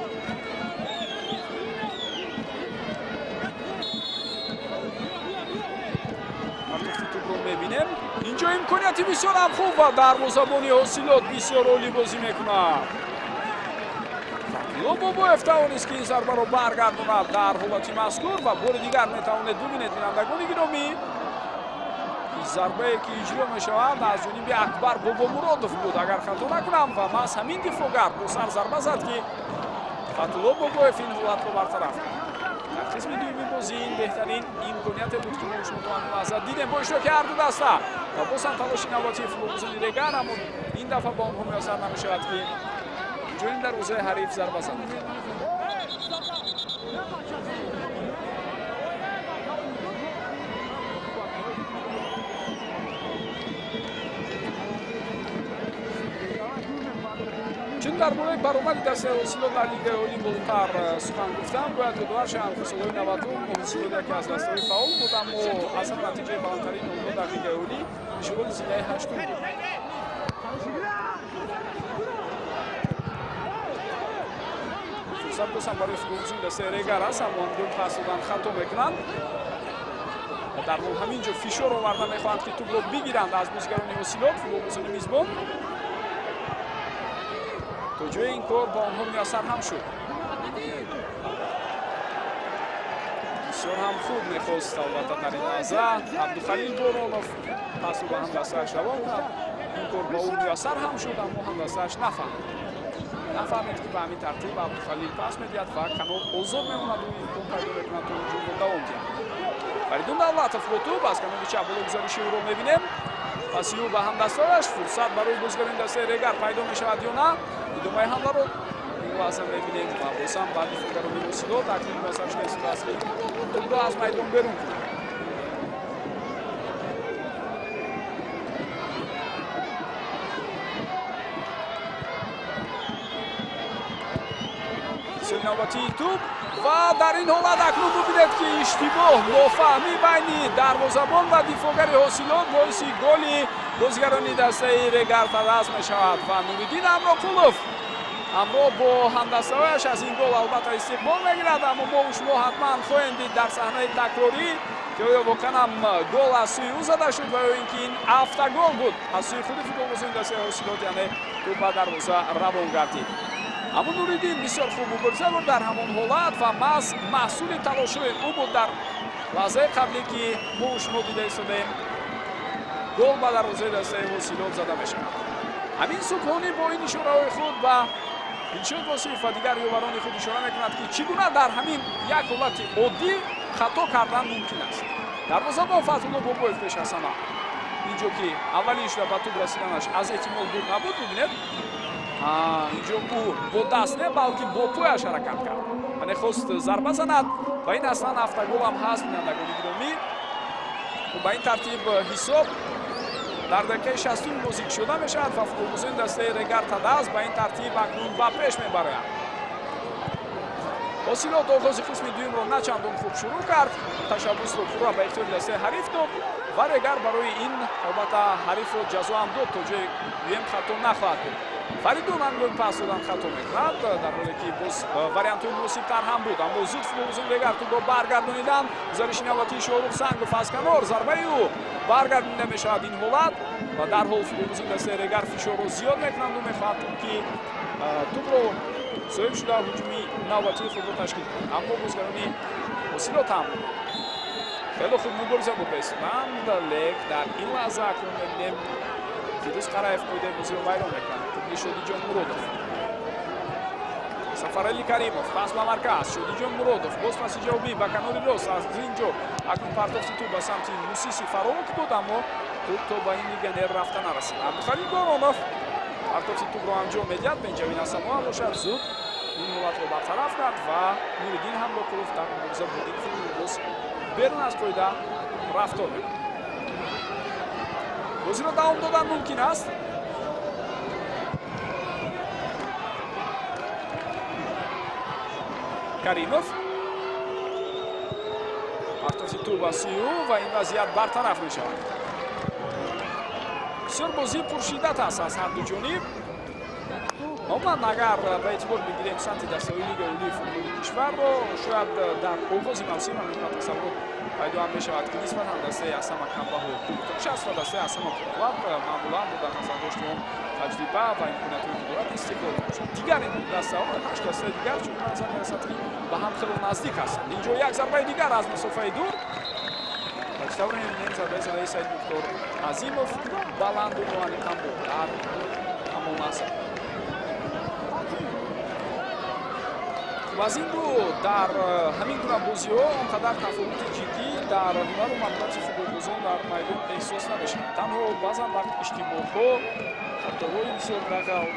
می‌بینیم اینجا امکانیتی بسیار هم خوب و دروازه‌بان حاصلات بسیار عالی بازی می‌کند. لوبوبوف توانست که این ضربه را برگرداند در حالت مذکور و بار دیگر می‌تواند ببینید بینندگان گرامی این ضربه که اجرا می‌شود از جانب اکبر بابا مرادوف بود اگر خطا نکنم و محض همین دفاعگر با سر ضربه زد که لوبوبوف این حالت را برطرف کرد. در قسم دومی بازی این بهترین امکانیت بود که ما شما تو لحظات دیدیم با اشتراک هر دو دسته و باز هم تلاش نوبتی فوتبال‌بازان رگر اما این دفعه با آنها میسر نمی‌شود که جوین در روزه حریف ضربه زد. چون در مورد برآمد دسته حاصلات در لیگ اولی بالاتر سخن گفتم باید یادآور شوم که سال‌های 90 حاصلات یکی از دسته‌های فعال بود اما اصلا نتیجه بالاترین آنها در لیگ اولی شغل زیله هشتم بود. фурсат босам барои футболбозии дастаи Регар аст, аммо ангон пас додан хато мекунанд. дар ҳол ҳамин ҷо фишор оварда мехоҳанд ки тӯбро бигиранд аз бозигарони ҳосилот футболбозони мизбон. то ҷои ин кор ба онҳо муяссар ҳам шуд. бисёр ҳам хуб мехост албатта дар ин лаҳза Абдухалил Боронов пасро ба ҳамдастааш равон кард. ин кор ба ӯ муяссар ҳам шуд, аммо ҳамдастааш нафаҳмид ки ба ҳамин тартиб Абдухалил пас медиҳад ва канор озод мемонад, ӯ имкон пайдо мекунад то ҳуҷумро давом диҳад. Фаридун Давлатов бо тӯб аз канори чап бологузориши ӯро мебинем. паси ӯ ба ҳамдастааш фурсат барои бозигарони дастаи Регар пайдо мешавад ё на. идомаи ҳамларо ин лаҳза мебинем ва бозам ба дифогарони ҳосилот акнун муяссар шудааст ки тӯбро аз майдон берун кунад. бисёри навбатии тӯб ва дар ин ҳолат акнун бубинед ки иштибоҳ нофаҳмӣ байни дарвозабон ва дифогари ҳосилот боиси голи бозигарони дастаи Регар тадаст мешавад ва Нуриддин Амрокулов ҳамроҳ бо ҳамдастаояш аз ин гол албатта истиқбол мегирад, аммо мо шумо ҳатман хоҳем дид дар саҳнаи такрорӣ ки оё воқеан гол аз сӯи ӯ зада шуд ва ё ин ки ин автогол буд аз сӯи худи футболбозони дастаи ҳосилот, яъне тӯб ба дарвоза равон гардид. аммо Нуриддин бисёр хуб мубориза бурд дар ҳамон ҳолат ва маҳсули талошҳои ӯ буд дар лаҳзаи қаблӣ ки мо шумо дида истодем гол ба дарвозаи дастаи ҳосилот зада мешавад. ҳамин субҳонӣ бо ин ишораҳои худ ба Илшод Восифов ва дигар ёварони худ ишора мекунад ки чӣ гуна дар ҳамин як ҳолати оддӣ хато кардан мумкин аст. дарвозабон Фатҳулло Бобоев пеш аз ҳама ин ҷо ки аввалин шуда ба тӯб расиданаш аз эҳтимол дур набуд. бибинед ин ҷо ӯ бо даст не балки бо пояш ҳаракат кард, яъне хост зарба занад ва ин аслан автогол ҳам ҳаст. бинандагони гиромӣ, ба ин тартиб ҳисоб дар дақиқаи 60 бозӣ шуда мешавад ва футболбозони дастаи Регар тадаст ба ин тартиб акнун ба пеш мебароянд. ҳосилот оғози қисми дуюмро на чандон хуб шурӯъ кард, ташаббусро пурра ба ихтиёри дастаи ҳариф дод ва Регар барои ин албатта ҳарифро ҷазо ҳам дод то ҷои дуюм хато нахоҳад буд. Фаридун ангои пас додан хато мекунад, дар ҳоле ки боз вариантҳои муносибтар ҳам буд, аммо зуд футболбозони Регар тӯбро баргардониданд. гузариши навбатии Шорух Сангов аз канор, зарбаи ӯ баргардонида мешавад ин ҳолат ва дарҳол футболбозони дастаи Регар фишорро зиёд мекунанд ӯ мехоҳад ки тӯбро соҳиб шуда ҳуҷуми навбатии худро ташкил кунад. аммо бозигарони ҳосилот ҳам хеле хуб мубориза буд ба истоданд, лек дар ин лаҳза акнун мебинем Фирӯз Қараев қоидаи бозиро вайрон мекунад. тӯбли Шодиҷон Муродов, Сафарали Каримов, пас ба марказ, Шодиҷон Муродов, боз паси ҷавобӣ ба канори рост. аз ин ҷо акнун партофти тӯб ба самти Мусиси Фаровок буд, аммо тӯб то ба ин легионер рафта нарасид. Абдухалил Боронов партофти тӯбро анҷом медиҳад, Бенҷамин Асамоа бошад, зуд ин ҳолатро бартараф кард ва Нуриддин Ҳамрокулов дар мубориза бо ин футболбоз берун аз қоида рафтор мекунад. бозиро давом додан мумкин аст. Каримов партофти тӯб аз сӯи ӯ ва ин вазъият бартараф мешавад. бисёр бозӣ пуршиддат аст аз ҳарду ҷониб. умуман агар ба эътибор бигирем санти дастаҳои лигаи олии футболи кишварро, шояд дар оғози мавсим ҳамин тасаввур пайдо ҳам мешавад ки нисбатан дастаи аз ҳама камбаҳо кӯтош аст ва дастаи аз ҳама пурқувват маъмулан дар назар дошти он таҷриба ва имкониятҳои ки дорад истиқбол мебошад. дигар ин дастаҳо 8 дастаи дигар чун ба назар мерасад ки ба ҳам хеле наздик ҳастанд. ин ҷо як зарбаи дигар аз масофаи дур. тавре мебинем зарбаи задаи Саид Мухтор Азимов баланду муаниқам буд дар ҳамон лаҳза. аз ин ду дар ҳамин гуна бозиҳо он қадар тафовути ҷиддӣ дар ҳунару маҳорати футболбозон дар майдон эҳсос намешавад. танҳо баъзан дар иштибоҳҳо, хатоҳои бисёр дағал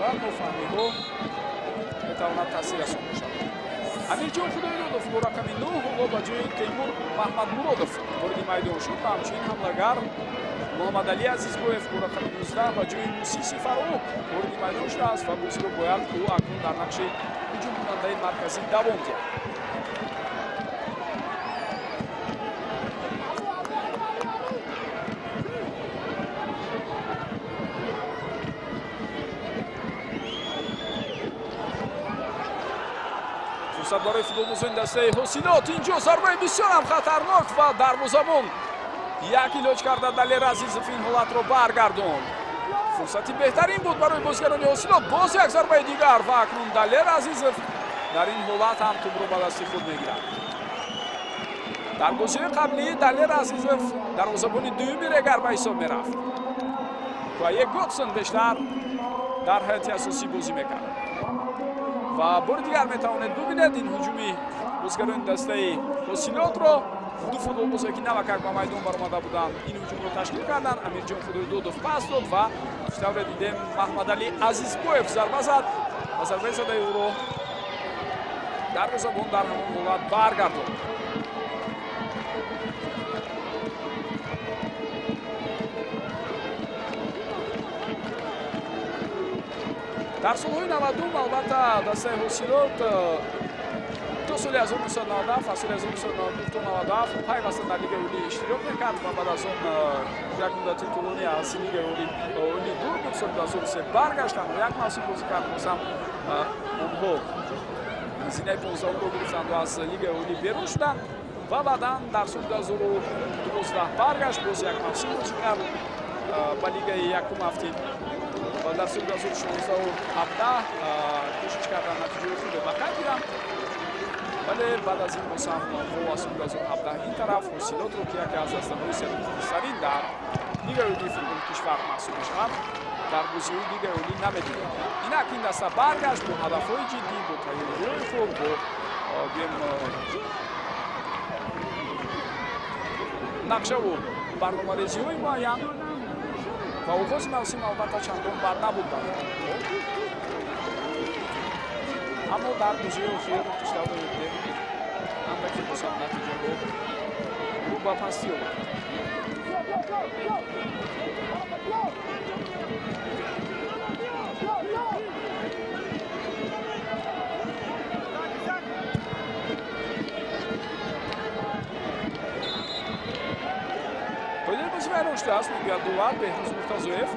ва нофаҳмиҳо метавонад таъсир расон бошад. Амирҷон Худоёродов бо рақами 9 ҳоло ба ҷои Теймур Маҳмадмуродов вориди майдон шуд ва ҳамчунин ҳамлагар Муҳаммадалӣ Азизбоев бо рақами 19 ба ҷои Мусиси Фаровок вориди майдон шудааст ва бозиро бояд ӯ акнун дар нақши ҳуҷумкунандаи марказӣ давом диҳад. фурсат барои футболбозони дастаи ҳосилот. Инҷо зарбаи бисёр ҳам хатарнок ва дарвозабон як илоҷ карда Далер Азизов ин ҳолатро баргардонд. фурсати беҳтарин буд барои бозигарони ҳосилот. Боз як зарбаи дигар ва акнун Далер Азизов дар ин ҳолат ҳам тӯбро ба дасти худ мегирад. дар бозиҳои қаблӣ Далер Азизов дарвозабони дуюми Регар ба ҳисоб мерафт ва як Готсон бештар дар ҳайати асосӣ бозӣ мекард ва бори дигар метавонед бубинед ин ҳуҷуми бозигарони дастаи ҳосилотро. ду футболбозое ки навакак ба майдон баромада буданд ин ҳуҷумро ташкил карданд. Амирҷон Худоидодов пас дод ва пиштавре дидем Маҳмадалӣ Азизбоев зарба зад ва зарбаи задаи ӯро дарвозабон дар ҳамон ҳолат баргардонд. дар солҳои 90 албатта дастаи ҳосилот то соли 1997 ва соли 1999 пайвастан дар лигаи олӣ иштирок мекард ва баъд аз он як муддати тӯлонӣ аз лигаи олӣ дур буд. соли 2003 баргаштанд ва як мавсим бозӣ кард. бозам онҳо зинаи 15-умро гирифтанд ва аз лигаи олӣ берун шуданд ва баъдан дар соли 2012 баргашт. боз як мавсим бозӣ кард ба лигаи якум ҳафтин ва дар соли 2016-17 кӯшиш карданд натиҷаи хубе ба қайд гиранд. вале баъд аз ин боз ҳам мо аз соли 2017 ин тараф ҳосилотро ки яке аз дастаҳои серсарин дар лигаи олии футболи кишвар маҳсуб мешаванд дар бозиҳои лигаи олӣ намедидем. инак ин даста баргашт бо ҳадафҳои ҷиддӣ, бо тайёрии хуб, бо нақшаву барномарезиҳои муайян ва оғози мавсим албатта чандон бад набуд бар аммо дар бозиҳои охир пиштавра дидем андаки бозам натиҷаҳо рӯ ба пастӣ омад. поидаи бозӣ вайрон шудааст, мегӯяд дувар Беҳрӯз Муртазоев.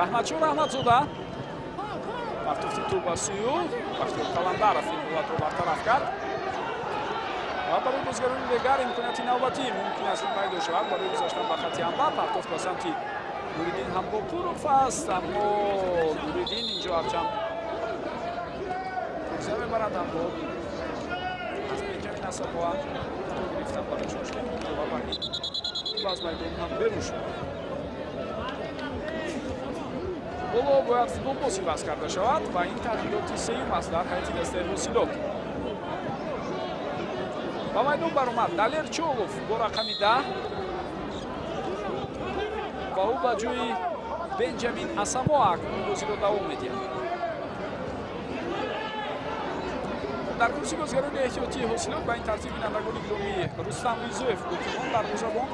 раҳматшон раҳматзода партофти тӯб ба сӯи ӯ Бахтиёр Каландаров ин ҳолатро бартараф кард ва барои бозигарони Регар имконияти навбатӣ мумкин аст ки пайдо шавад барои гузаштан ба хатти ҳамла. партофт ба самти Нуриддин Ҳамбопуров аст, аммо Нуриддин инҷо ҳарчанд фурса мебарад, аммо аз Бенҷамин Асамоа то гирифтан барои чошкин ва баъди аз майдон ҳам берун шуд. боло бояд футболбозӣ ваз карда шавад ва ин тағйироти сеюм аст дар ҳайати дастаи ҳосилот. ба майдон баромад Далер Чолов бо рақами 10 ва ӯ ба ҷои Бенҷамин Асамоа акнун бозиро давом медиҳад. дар курси бозигарони эҳтиётии ҳосилот ба ин тартиб бинандагони гиромӣ Рустам Ризоев гӯкимон, дарвозабон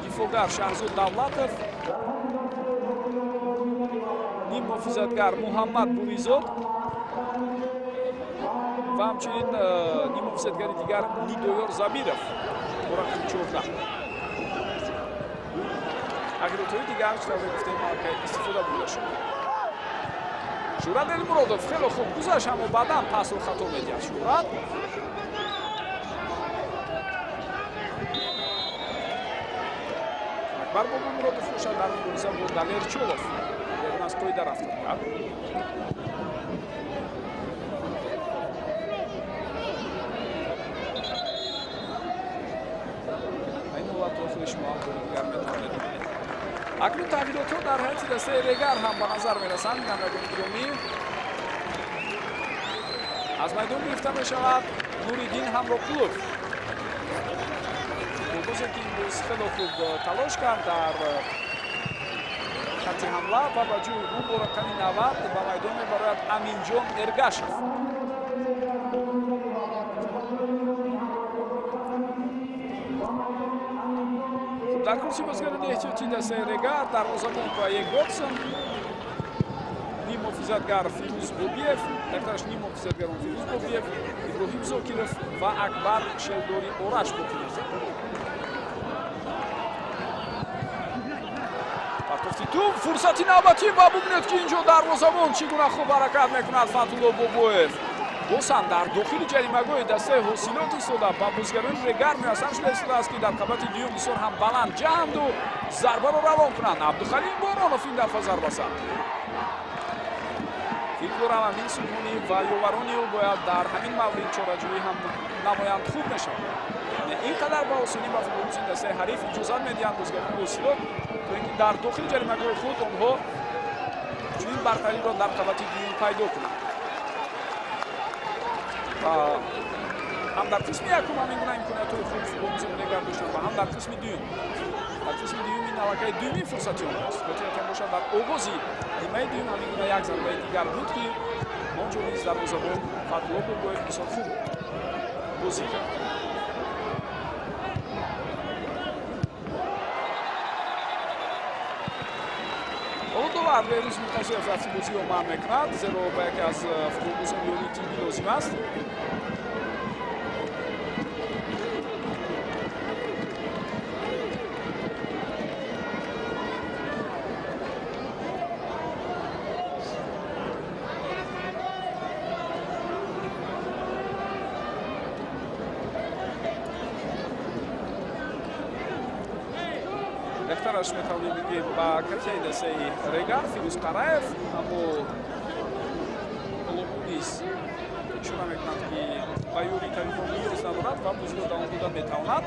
дифоъгар Шаҳрзод Давлатов, ним муҳофизатгар Муҳаммад Буризод ва ҳамчунин ним муҳофизатгари дигар Нидоёр Забиров бо рақами 14. агиротҳои дигар читавре гуфтем истифода бурда шуд. Шӯрат Элмуродов хело хуб гузашт, аммо баъдан пасро хато медиҳад. Шӯрат акбар Бобомуродов бошад дар мубориза бо Далер Чолов берун аз қоида рафта буд. ин ҳолатро худи шумо бори дигар метавонед бибинед. акнун тағйиротҳо дар ҳайати дастаи Регар ҳам ба назар мерасанд. бинандагони гиромӣ, аз майдон гирифта мешавад Нуриддин Ҳамроқулов, футболбозе ки имрӯз хело хуб талош кард дар хатти ҳамла ва ба ҷои ӯ бо рақами 90 ба майдон мебарояд Аминҷон Эргашев. дар курси бозигарони эҳтиётии дастаи Регар дарвозабон Коаек Готсон ним офизатгар Фирӯз Бобиев, дактараш ним офизатгарон Фирӯз Бобиев, Иброҳим Зокиров ва Акбар Шелдори Ораш боқӣ мезананд. партофти туп, фурсати навбатӣ ва бубинед ки инҷо дарвозабон чӣ гуна хуб ҳаракат мекунад Фатҳулло Бобоев. босам дар дохили ҷаримагоҳи дастаи ҳосилот истода ба бозигарони Регар муяссар шуда истодааст ки дар қабати дуюм бисёр ҳам баланд ҷаҳанду зарбаро равон кунанд. Абдухалил Боронов ин дафъа зарбаса. фикр дорам ҳамин Субҳонӣ ва ёварони ӯ бояд дар ҳамин маврид чораҷӯӣ ҳам намоянд хуб мешавад. ин қадар ба осонӣ ба футболисти дастаи ҳариф иҷозат медиҳанд бозигарони ҳосилот то ин ки дар дохили ҷаримагоҳи худ онҳо чунин бартариро дар қабати дуюм пайдо кунанд. ҳам дар қисми якум ҳамин гуна имкониятҳои хуб футболбозон Регар доштанд ва ҳам дар қисми дуюм. Дар қисми дуюм ин аллакай дуюмин фурсати онҳост. Хотиратон бошад дар оғози нимаи дуюм ҳамин гуна як зарбаи дигар буд ки онҷо низ дарвозабон Фатҳулло Бобоев бисёр хуб бозӣ кард. довар берӯз мунтазир аз рафти бозиро манъ мекунад, зеро ба яке аз футболбозон ёрии тимӣ лозим аст. беҳтараш метавонем бигӯем ба капитани дастаи Регар Фирӯз Қараев, аммо ҳоло низ ишора мекунад ки ба ёрии тавиҳо ниёз надорад ва бозиро давом дода метавонад.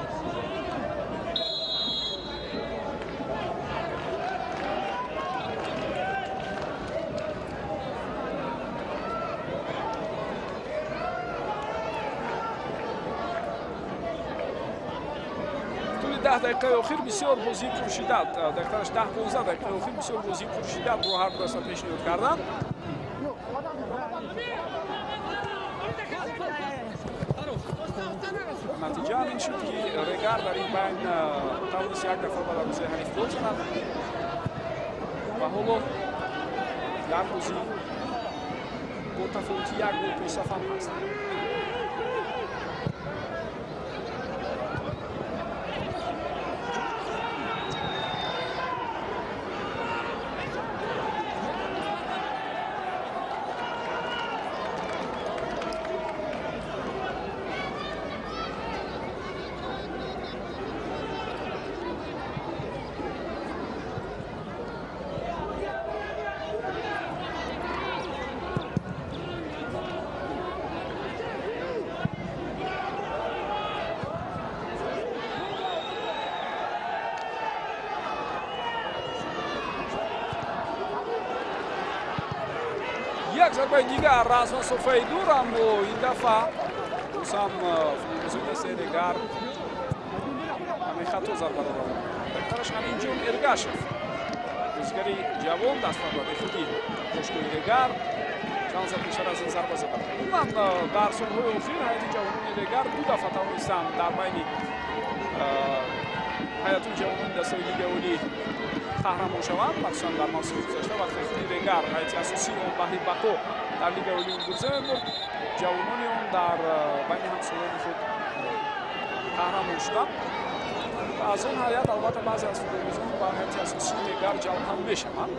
دقیقه آخر بسیار بازی پرشدت دقیقش 10-15 دقیقه آخر بسیار بازی پرشدت رو هر دو دسته پیشنهاد کردن. نتیجه همین شد که رگر در این بین توانست یک دفعه به دروازه حریف گل زند و حالا یک بازی با تفاوت یک گل پی صف هم هست. یک ضربه دیگر از مسافه دور، اما این دفعه بازم فوتبالبازان دستای رگر همین خطا ضربه را روان. بهترش امینجون ارگاشف بازیگری جوان دست داده خودی باشگاه رگر چند سال پیشتر از این ضربه زدن. من در سالهای اخیر هیئت جوانان رگر دو دفعه توانستند در بین هیئت جوانان دستای لیگ اولی قهرمان شوند، مخصوصا در موسم گذشته وقتی خودی رگر هیئت اساسی آن بهری بقا در لیگ اولی برگزیده بود، جوانان آن در بین همسالان خود قهرمان شدند. و از آن هیئت البته بعضی از فوتبالبازان با هیئت اساسی رگر جلب هم میشوند.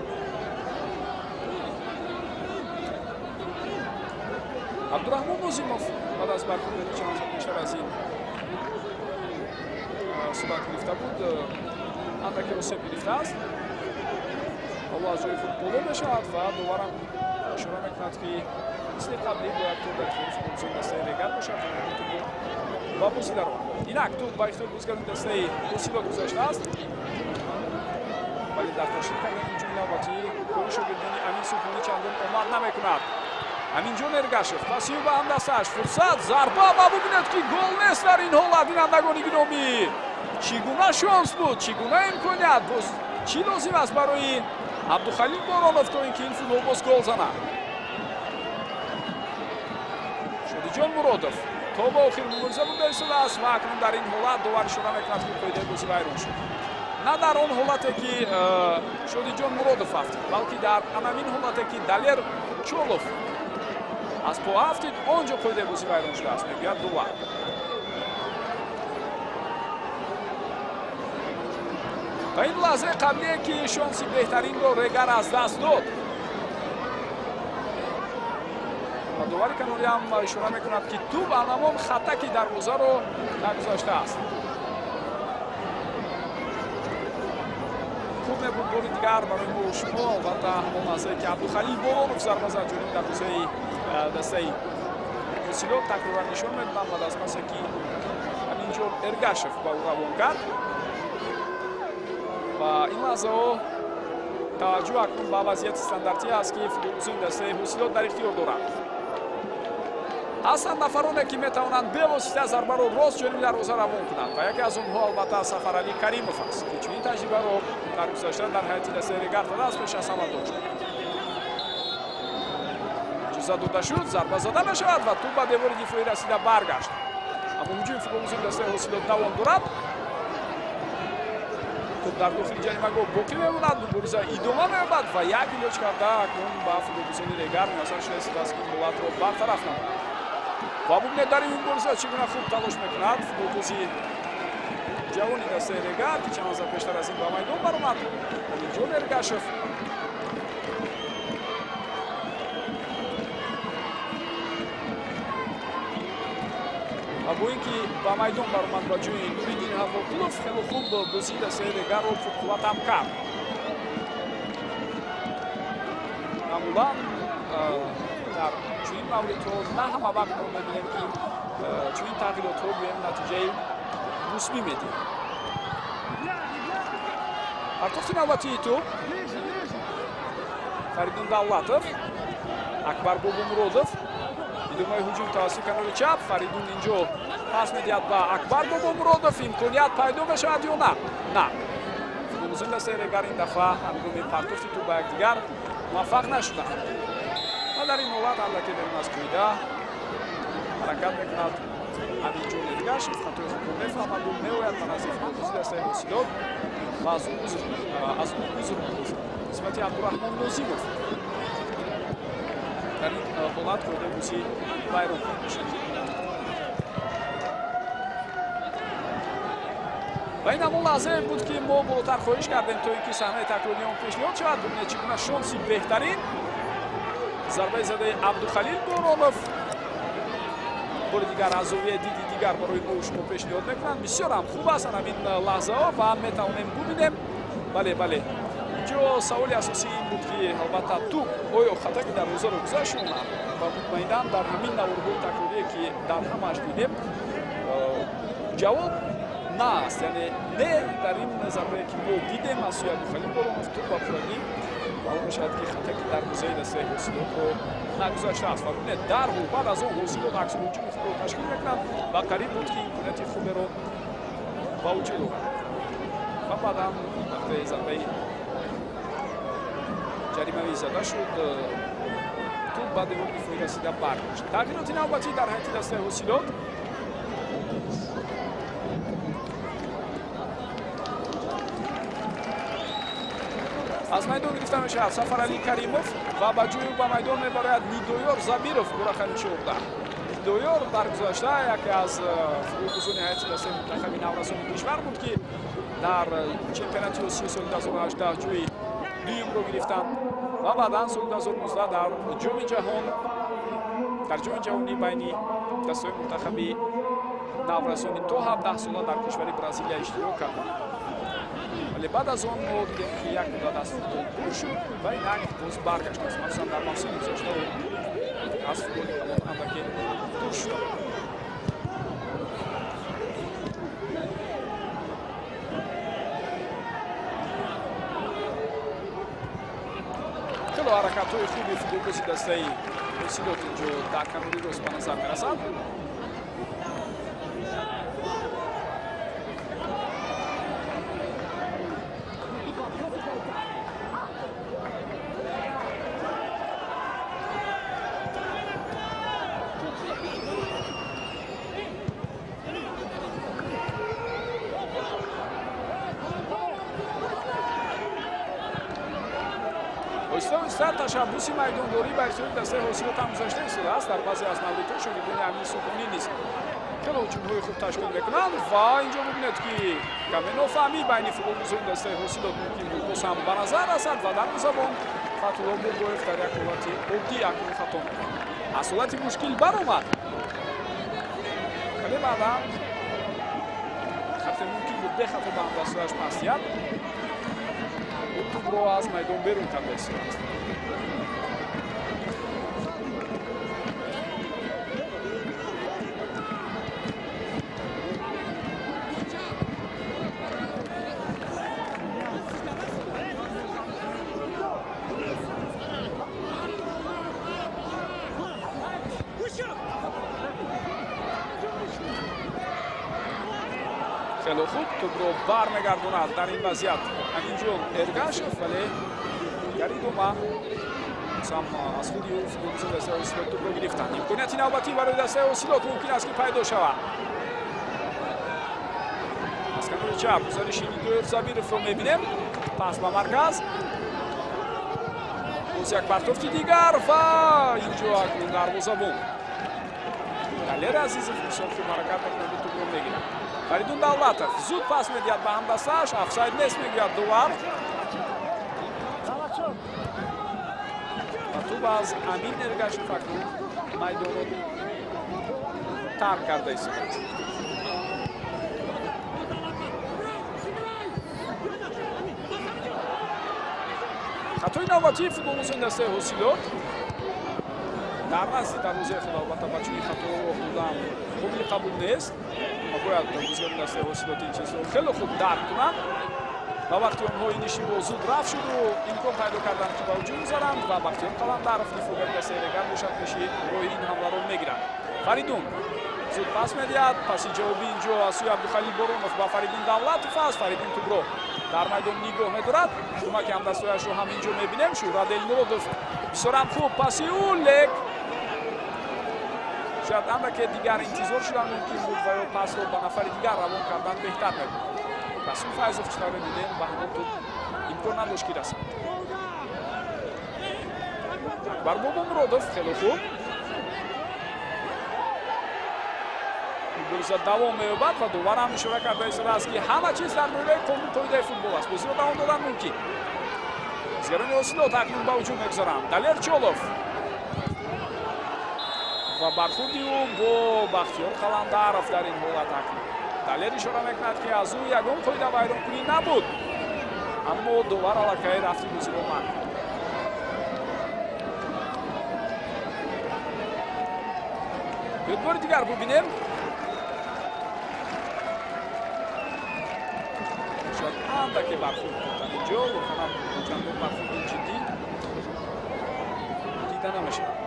عبدالرحمن نظیموف بعد از برخورد چند سال پیشتر از این صورت گرفته بود، اندکی روسیه گرفته است. حالا از روی فوتبالو میشود و دوباره اشاره میکند که مثل قبلی باید تو در فوتبالبازان دستای رگر باشد و بازی در آن. اینک تو با اختیار بازیگران دستای اوسیلا گذاشته است، ولی در تشکیل کردن این جمله نوبتی گل شاگردان امین سوپانی چندان آمد نمیکند. امینجون ارگاشف پاسیو به هم دستش فرصت ضربه و ببینید که گل نیست در این حالت. بینندگان گرامی چگونه شانس بود، چگونه امکانیت بود، چی لازم است برای عبدالخلیل بارانوف تا اینکه این فوتبالباز گل زند. شادیجان مرادوف تا به آخر مبارزه بوده ایستاده است و اکنون در این حالت دوباره شده میکند که قاعده بازی ویران شد. на дар он ҳолате ки шодиҷон муродов афтид, балки дар анамин ҳолате ки далер чолов аз по афтид, он ҷо қоидебозӣ вайрон шудааст, мегӯяд Дувар. ба ин лаҳзаи қаблие ки шонси беҳтаринро Регар аз даст дод. ва Дувари канорӣ ҳам ишора мекунад ки туб анамон хатаки дарвозаро нагузоштааст. хуб мебуд бори дигар барои мо шумо, албатта ҳамон лаҳзае ки Абдухалил Боронов зарба зад ҷониби дарвозаи дастаи Ҳосилот такроран нишон медодам ва дастмасе ки ҳаминҷо Эргашев ба ӯ равон кард. ва ин лаҳзаҳо таваҷҷӯҳ акнун ба вазъияти стандартӣ аст ки футболбозони дастаи Ҳосилот дар ихтиёр доранд. ҳастанд нафароне ки метавонанд бевосита зарбаро рост ҷониби дарвоза равон кунанд ва яке аз онҳо албатта Сафаралӣ Каримов аст ки чунин таҷрибаро дар гузашта дар ҳайати дастаи Регар додааст, пеш аз ҳама дошт. иҷоза дода шуд, зарба зада мешавад ва туб ба девори дифоӣ расида баргашт. аммо ҳуҷуми футболбозони дастаи Ҳосилот давом дорад. туб дар дохили ҷаримагоҳ боқӣ мемонад, мубориза идома меёбад ва як илоҷ карда акнун ба футболбозони Регар муяссар шудааст ки ҳолатро бартараф намоянд. ва бубинед дар ин мубориза чӣ гуна хуб талош мекунад футболбози ҷавони дастаи Регар ки чанд лаҳза пештар аз ин ба майдон баромад. Олиҷон Эргашев ва бо ин ки ба майдон баромад ба ҷои Нуриддин Ҳаввоқулов хело хуб бозии дастаи Регарро пурқувватам кард. маъмулан дар чунин мавридҳо на ҳама вақт мо мебинем ки чунин тағйиротҳо боем натиҷаи мусбӣ медиҳад. партофти навбатии тӯб Фаридун Давлатов, Акбар Бобомуродов, идомаи ҳуҷум тавассути канори чап. Фаридун инҷо пас медиҳад ба Акбар Бобомуродов, имконият пайдо мешавад ё на? На. футболбозони дастаи Регар ин дафъа ҳангоми партофти тӯб ба якдигар муваффақ нашуданд. ва дар ин ҳолат аллаке берун аз ҷойда ҳаракат мекунад Аминҷон Эргашев, хатои худро мефаҳмад, ӯ меояд ба назди футболбози дастаи Ҳосилот ва аз ӯ узр қисмати Абдураҳмон Нозимов дар ин ҳолат қоидабозӣ вайрон мешавад. ва ин ҳамон лаҳзае буд ки мо болотар хоҳиш кардем то ин ки саҳнаи такрории он пешниҳод шавад. бубинед чӣ гуна шонси беҳтарин зарбаи задаи Абдухалил Боронов бори дигар аз зовияи диди дигар барои мо шумо пешниҳод мекунанд. бисёр ҳам хуб аст ҳамин лаҳзаҳо ва метавонем бубинем. бале инҷо саволи асосӣ ин буд ки албатта тӯб оё хатаки дарвозаро гузашт ё на? ва мутмаинан дар ҳамин наврҳои такрорие ки дар ҳамааш дидем ҷавоб на аст. яъне не дар ин зарбае ки мо дидем аз сӯи Абдухалил Боронов тӯб ба пуррагӣ маълум мешавад ки хатаки дарвозаи дастаи Ҳосилотро нагузаштааст. ва бубинед дарҳол баъд аз он Ҳосилот аксулҳуҷуми худро ташкил мекунад ва қариб буд ки имконияти хуберо ба вуҷуд оварад. ва баъдан вақте зарбаи ҷаримавӣ зада шуд, тӯб ба девори дифоӣ расида баргашт. тағйироти навбатӣ дар ҳайати дастаи Ҳосилот. аз майдон гирифта мешавад Сафаралӣ Каримов ва ба ҷои ӯ ба майдон мебарояд Нидоёр Забиров гурахани 14. Нидоёр дар гузашта яке аз футболбозони ҳайати дастаи мунтахаби наврасони кишвар буд ки дар чемпионати Осиёи соли 2018 ҷои дуюмро гирифтанд ва баъдан соли 2019 дар ҷоми ҷаҳонӣ байни дастаҳои мунтахаби наврасони то 17 сола дар кишвари Бразилия иштирок карданд. вале баъд аз он мо дидем ки як муддат аз футбол дур шуд ва инак боз баргаштааст. махсусан дар мавсими гузашта аз футболи калон андаке дур шуд. хело ҳаракатҳои хуби футболбози дастаи Ҳосилот инҷо дар канори рост ба назар мерасанд. Бистрат ташаббуси майдондорӣ ба иртиёи дастаи ҳосилот ҳам гузашта истодааст. дар баъзе аз мавридҳо шогирдони амини сухунӣ низ хеле ҳуҷумҳои хуб ташкил мекунанд ва инҷо бубинед ки каме нофаҳмӣ байни футболгузони дастаи ҳосилот мумкин буд боз ҳам ба назар расад ва дар музабон Фатҳулло Бурбоев дар як ҳолати оддӣ акнун хато аз ҳолати мушкил баромад. вале баъдан хате мумкин буд бехато ба ҳамдастояш пастият тубро аз майдон берун карда истодааст. хеле хуб тубро бармегардонад дар ин вазъият аминҷон Эргашев, вале гаридома сам аз худи футболисти дастаи ҳосилот тубро гирифтанд. имконияти навбатӣ барои дастаи ҳосилот мумкин аст ки пайдо шавад. аз канори чап гузариши Нигоҳ Забировро мебинем. пас ба марказ боз як партофти дигар ва инҷо акнун дарвозабон Далер Азизов мисофи ҳаракат мекунад тубро мегирад. Фаридун Давлатов зуд пас медиҳад ба ҳамдастааш. офсайд нест мегӯяд дувар. ва туб аз Амин Эргашев акнун майдонро тарк карда истодааст. хатои навбатии футболгузони дастаи ҳосилот дар назди дарвозаи худ албатта ба чунин хаторо роҳ додан қобили қабул нест. бояд бозигарони дастаи ҳосилот ин чизро хеле хуб дарк кунанд ва вақти онҳо иниши бо зуд рафт шуду имкон пайдо карданд ки ба ҳуҷум гузаранд ва Бахтиёр Қаландаров дифогари дастаи регар бошад ки роҳи ин ҳамларо мегирад. Фаридун зуд пас медиҳад. паси ҷавобӣ инҷо аз сӯи Абдухалил Боронов ба Фаридун Давлатов аст. Фаридун тубро дар майдон нигоҳ медорад. ҳукумаки ҳамдастояшро ҳам инҷо мебинем. Шӯҳрат Элмуродов бисёрам хуб паси ӯ лек шояд андаке дигар интизор шудан мумкин буд ва ё пасро ба нафари дигар равон кардан беҳтар мебуд. Расул Файзов чӣ тавре дидем ба ҳамон тӯ имкон надошт ки расад. Акбар Бобомуродов хеле хуб футболист давом меёбад ва довар ҳам ишора карда истодааст ки ҳама чиз дар доираи қонун қоидаи футбол аст. бозиро давом додан мумкин. бозигарони ҳосилот акнун ба ҳуҷум мегузаранд. Далер Чолов ва бархурди ӯ бо Бахтиёр Қаландаров дар ин ҳолат акнун. Далер ишора мекунад ки аз ӯ ягон қоида вайронкунӣ набуд, аммо довар аллакай рафти бозиро манъ кард. бори дигар бубинем. шояд андаке бархурд бурдан инҷо воханам чандон бархурди ҷиддӣ дида намешавад.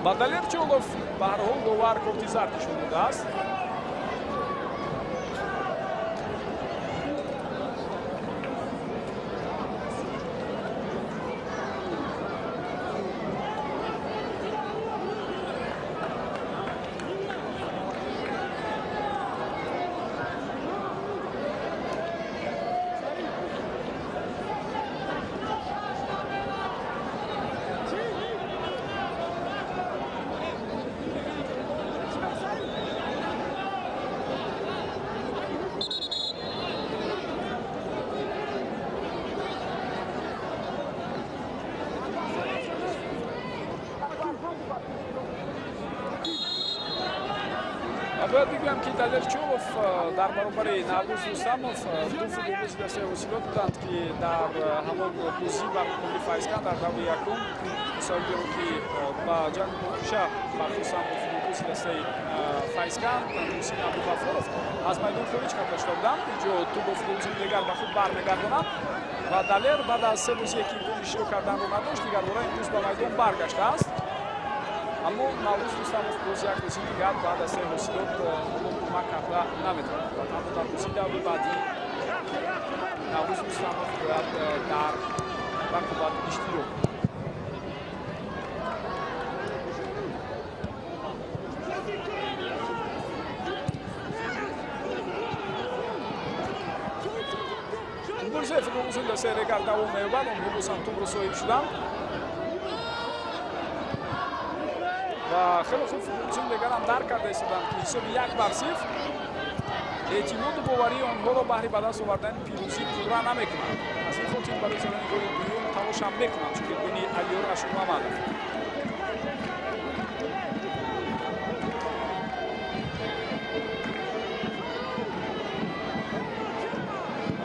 ба Далер Чолов ба ҳар ҳол довар корти зард нишон додааст. бояд бигӯям ки Далер Чолов дар баробари Наврӯз Рустамов ду футболисти дастаи ҳосилот буданд ки дар ҳамон бозӣ бар муқобили Файзкан дар даври якум мусоибиро ки ба ҷанги муҳкиша бархостанд бо футболисти дастаи Файзкан Мусин Абдуғафоров аз майдон хориҷ карда шуда буданд. инҷо ту бо футболисти дигар ба худ бармегардонад ва Далер баъд аз се бозие ки имкони широ карданро надошт дигар бора имрӯз ба майдон баргаштааст. аммо Наврӯз Рустамов боз як бозии дигар ба дастаи ҳосилот кӯмак карда наметавонад. аммо дар бозии даври баъдӣ Наврӯз Рустамов бояд дар рақобат иштирок кунад. دسته رگر دوام می‌یابد. اون بوسان توپ رو صاحب شدند و خیلی خوب فوتبالیستان دیگر هم درک کرده ایستادند که حساب 1-0 اعتماد و باوری آنها را بهره به دست آوردن پیروزی پورا نمی‌کنند. از این خاطر برای زدن گل دوم تلاش هم می‌کنند چون که گلی علیور اشرف‌محمدov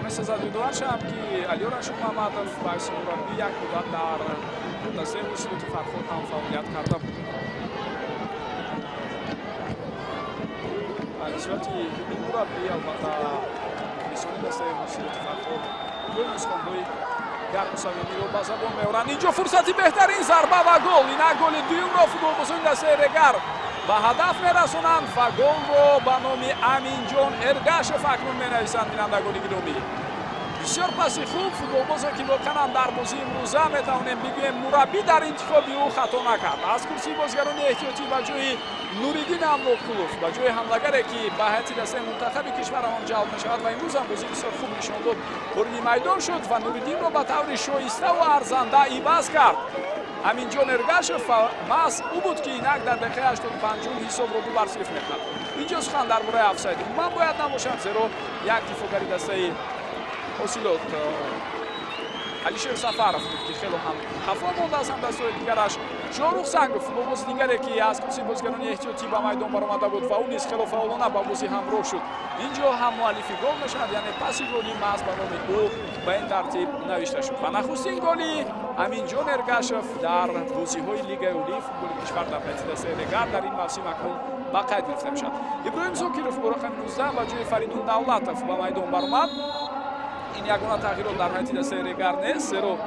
سزا دیدوان شب که علیور اشرف‌محمدov باعث مربی یک مدت در دسته موسیقی فرخور هم فعالیت کرده بود. به صورت این مربی البته کمیسیون دسته موسیقی فرخور دو نسخه‌های گرم صمیمی رو به زبان می‌آورند. اینجا فرصتی بهترین ضربه و گل. این گل دوم را فوتبال‌بازان دسته رگر به هدف می‌رسانند و گل رو به نام امین جان ارگاشف اکنون می‌نویسند بینندگان گرامی. بسیار پاسی خوب فوتبال‌بازی که واقعا در بازی امروزه می‌توانیم بگوییم مربی در انتخاب او خطا نکرد. از کرسی بازیگران احتیاطی به جای نوریدین امروقلوف به جای حملگری که به هیئت دسته منتخب کشور آن جلب می‌شود و امروز هم بازی بسیار خوب نشان داد وارد میدان شد و نوریدین را به طور شایسته و ارزنده عوض کرد. امین جان ارگاشف محض او بود که اینک در دقیقه 85 حساب رو 2-0 می‌کند. اینجا سخن درباره افساید من باید نباشد زیرا یک دفاعگری دسته اوسیلوت علیشیر سفرов بود که خیلی هم خفا مانده از هم دستای دیگرش. شاروخ سنگوف فوتبالباز دیگری که از کرسی بازیگران احتیاطی به میدان برآمده بود و او نیز خیلی فعالانه با بازی همراه شد. اینجا هم مؤلفی گل نشد یعنی پاسی گلی محض به نام او به این ترتیب نوشته شد و نخستین گلی امین جان ارگاشف در بازی‌های لیگ اولی فوتبال کشور در هیئت دسته رگر در این موسم اکنون به قید گرفته می‌شود. ابراهیم زاکیروف با رقم 19 و جای فریدون دولتов به میدان برآمد. این یگانه تغییرات در هیئت دسته رگر نیست زیرا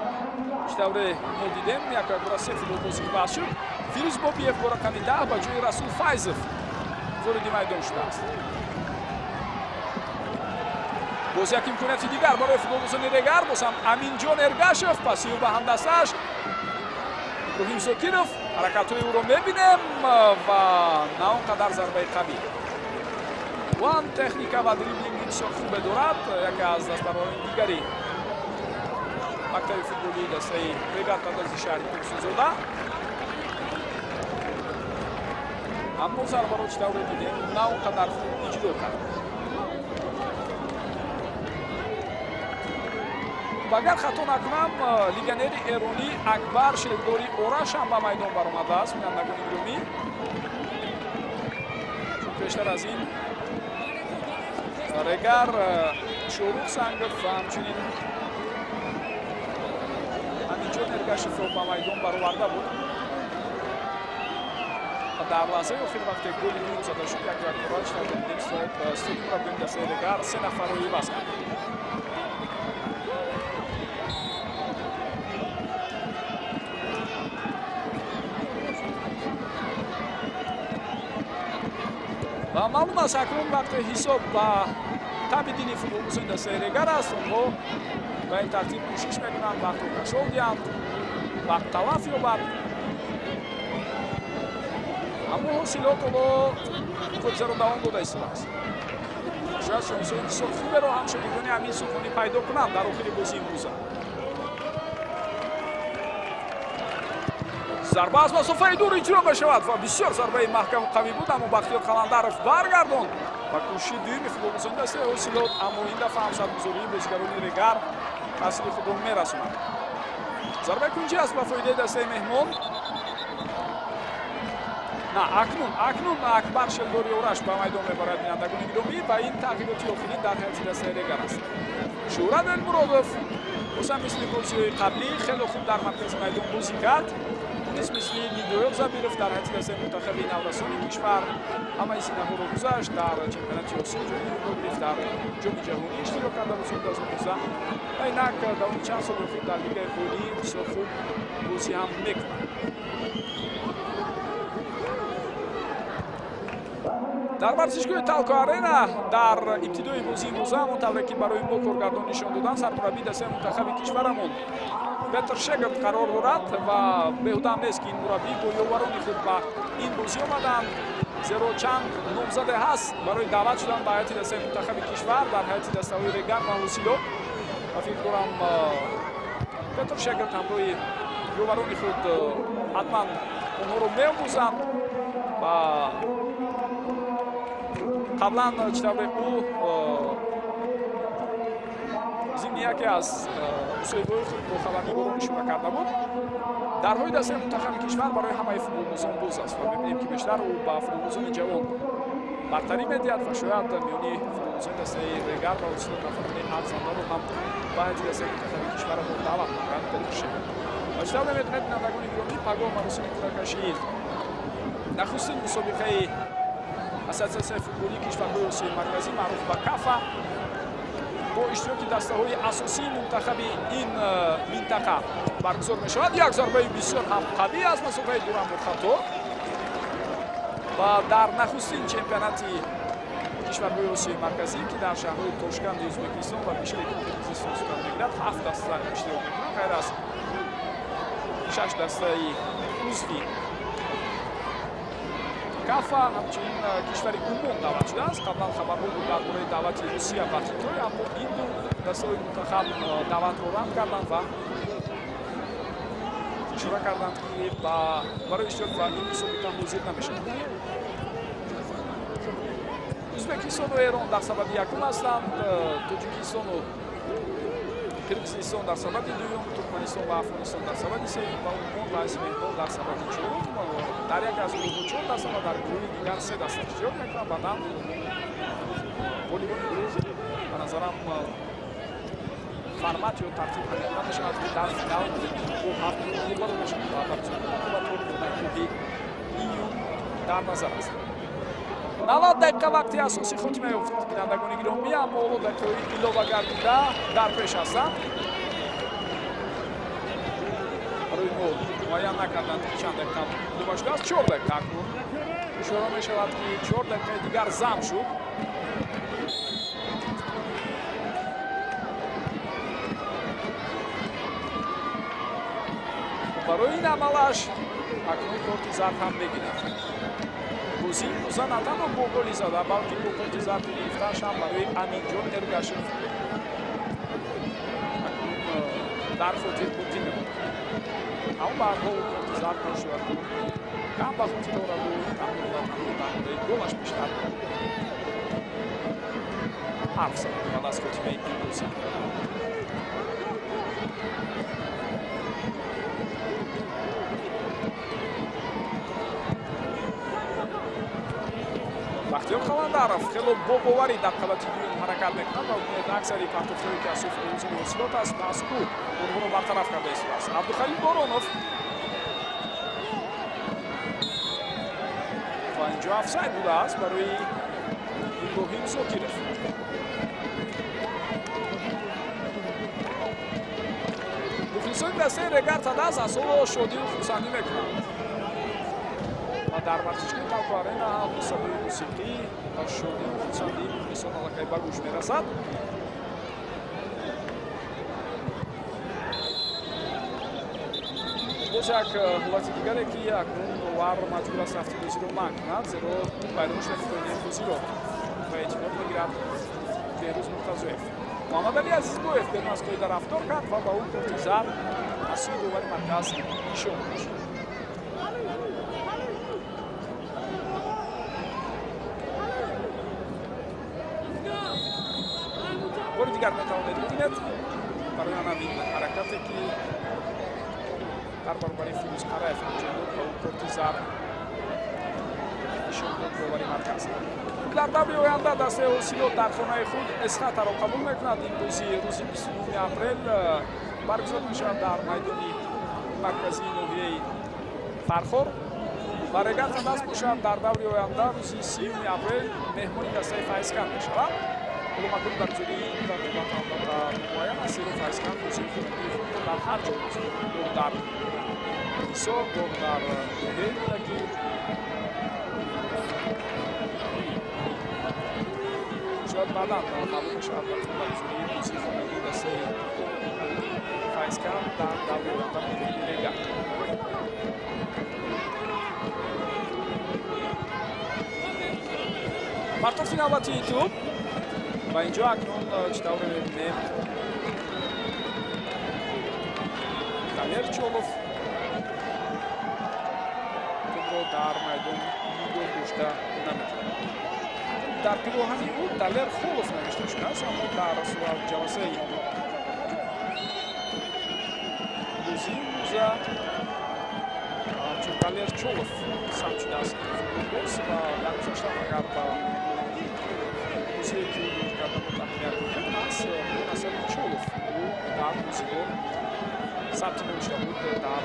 دوره ما دیدیم یک بار سه فوتبالبازی که بحث شد فیروز بابیف با رقم 10 با جای رسول فایزов وارد میدان شده است. باز یک امکانیت دیگر برای فوتبالبازان رگر باز هم امین جان ارگاشف پاسی به هم دستش ابراهیم زاکیروف حرکت‌های او رو می‌بینیم و نه آنقدر ضربه قوی وان تکنیکا و دریبلینگ بسیار خوب دارد. یکی از دستاوردهای دیگری مکتب فوتبالی دسته رگر تندازی شهری توسوزاده اما ضربه را چه دوره دیدیم نه آنقدر خوب اجرا کرد. و اگر خطا نکنم لیگنر ایرانی اکبر شلداری اورش هم به میدان برآمده است بینندگان گرامی. پیشتر از این رگر شاروخ سنگوف و همچنین امین جان ارگاشف را به میدان برآورده بود و در لحظه آخر وقتی گل دوم زده شد یک کراج دیدیم استادیوم مربیان دسته رگر 3 نفر را عوض کرد. و معلوم است اکنون وقت حساب با تبدیلی فوتبالبازان دسته رگر است اونها به این ترتیب کوشش میکنند وقت رو کشال دیند وقت تلف یابد اما حاصلات رو گذراندن داده ایستاده است. شاید شانس‌های بسیار خوبی را هم شاگردان امین سوخانی پیدا کنند در آخر بازی امروزه. ضربه از مسافه دور اجرا بشود و بسیار ضربه محکم و قوی بود اما بختیار قلندرов برگرداند و کوشش دوم فوتبالبازان دسته اوسیلوت اما این دفعه هم سرگذاری بازیگران رگر تاثیر خود را میرساند. ضربه کنجی است به فایده دسته مهمان. نه اکنون اکبر شلداری اورش به میدان میبرد بینندگان گرامی و این تغییرات آخرین در هیئت دسته رگر است. شهرت المرادov باز هم مثل بازی‌های قبلی خیلی خوب در مرکز میدان بازی کرد. مثل نیدویل زبیروف در هیئت دسته منتخب نورسان کشور همه سینه‌ها را گذاشت در چمپیونات آسیا جهانی رو گرفت در جام جهانی اشتراک کرده بود سال 2019 و اینک در اون چند سال اخیر در لیگ اولی بسیار خوب بازی هم می‌کند. در ورزشگاه تالکو آرینا در ابتدای بازی امروزه همانطور که برای ما کارگردان نشان دادن سرمربی دسته منتخب کشورمون بهتر شگرد قرار دارد و بهوده هم نیست که این مربی با یاوران خود به این بازی آمدند زیرا چند نامزده هست برای دعوت شدن به هیئت دسته منتخب کشور در هیئت دسته‌های رگر و اوسیلوت و فکر کنم به طور شاگرد همروی یووران خود حتما اونها رو می‌آموزند و قبلا چطور او ضمن یکی از مصاحبه‌های خود با خبرنگاران اشاره کرده بود درهای دسته منتخب کشور برای همه فوتبالبازان باز است و می‌بینیم که بیشتر او با فوتبالبازان جوان برتری می‌دهد و شاید میانی فوتبالبازان دسته دیگر و اصول نفرات افزانده رو هم باید دسته منتخب کشور رو دعوت کنند بشه. و چطور می‌بینید بینندگان گرامی پگاه مراسم کودکشی نخستین مسابقه اساسیه فوتبالی کشورهای آسیای مرکزی معروف به کافا با اشتراک دسته‌های اساسی منتخب این منطقه برگزار می‌شود. یک ضربه بسیار هم قوی از مسافه دور خطا و در نخستین چمپیونات کشورهای آسیای مرکزی که در شهرهای تاشکند ازبکستان و بیشتر کرگیزستان صورت می‌گیرد 7 دسته اشتراک می‌کنند غیر از 6 دسته عضوی کافا همچنین کشور عموم دعوت شده است. قبلا خبرها بود درباره دعوت روسیه و خیتای اما این دو دسته‌های منتخب دعوت رو رد کردند و اشاره کردند که برای اشتراک در این مسابقه حاضر نمی‌شوند. ازبکستان و ایران در سبد یکم هستند، تاجیکستان و کرگیزستان در سبد دوم، ترکمنستان و افغانستان در سبد سوم و عمان و ازبکستان در سبد چهارم. در یک از گروه 4 دسته و در گروه دیگر 3 دسته اشتراک می‌کنند. بعداً والیبال گروه به نظرم فرمت یا ترتیب حقیقت می‌شود که در فینال او 7 گروه وارد می‌شوند و در گروه ایون در نظر است. 90 دقیقه وقتی اساسی خاتمه یافت. بینندگان گرامی اما حالا دقیقه‌های ایلاوه گردیده در پیش هستند. برای ما معین نکردند که چند دقیقه مونده باشده است. 4 دقیقه اکنون اشاره می‌شود که 4 دقیقه دیگر ضم شد. برای این عملش اکنون کارت زرد هم می‌گیرد. بازی روزا نه تنها با گلی زده بلکه با کارت زرد گرفته‌اش هم برای امینجان ارگاشف در خاطر بازی نمود. اما بعدها او کارت زرد نشود. کم به خاطر دارد و تمام گلش بیشتر حرف زد بعد از خاتمه این بازی. بختیار خواندارов خیلی با باوری در قبطی دوم حرکت می‌کند و امید اکثری کارتوفایی که از سوی فوتبالبازان واصلات است مسئول اونها رو برطرف کرده است. عبدالخلیل بارانوف و اینجا افساید بوده است برای ابراهیم زاکیرов. مخلصان دسته رگرد از اصلا شادی و خرسندی می‌کنند. در ورزشگاه تاکو آرینا هم مسابقه موسیقی و شادی و خرسندی مخلصان علاقه به گوش می‌رسد. باز یک حالت دیگری که اکنون نوار مجبور است رفتی بازی رو منع کند زیرا بیرونش نمی‌تواند بازی رو به اعتبار بگیرد. بهروز مرتضویف محمد علی عزیزگویف به مسئله رفتار کرد و با او کارت زرد از سوی داور مرکز نشان شد. باری دیگر میتوانید ببینید برای همین حرکتی که در برابر فیروز قرائف انجام داد و او کارت زرد نشان داد داور مرکز. در دور آینده دسته حاصلات در خانه خود اسقاط را قبول میکند. این بازی روز 29 اپریل برگزار میشود در میدان مرکزی ناحیه فرخار و رگرد دست باشد در دور آینده روز 30 اپریل مهمان دسته فیضکند میشود. مکان برگزاری این تقریبات البته معین است زیرا فیضکند بازی خود در هر جا بازی می‌کند. در حساب در ناحیه ملکی شاید بعدا قبول میشه البته برگزاری بازی خود دسته فیضکند در دور آینده مقابل رگرد. مرتفع نوبتی توپ و اینجا اکنون چطور می‌بینیم Талерчолов тубро дар майдон гол дошта наметавонад. дар пироҳани ӯ Талерхолов навишта шудааст, аммо дар ҷаласаи бозии муза ҳамчун Талерчолов сабт шудааст футболбоз ва дар гузашта агар ба бозие ки ӯ карда буд аҳамият диҳем аст насаби Чолов ӯ дар бозиҳо сабти навишта буд дар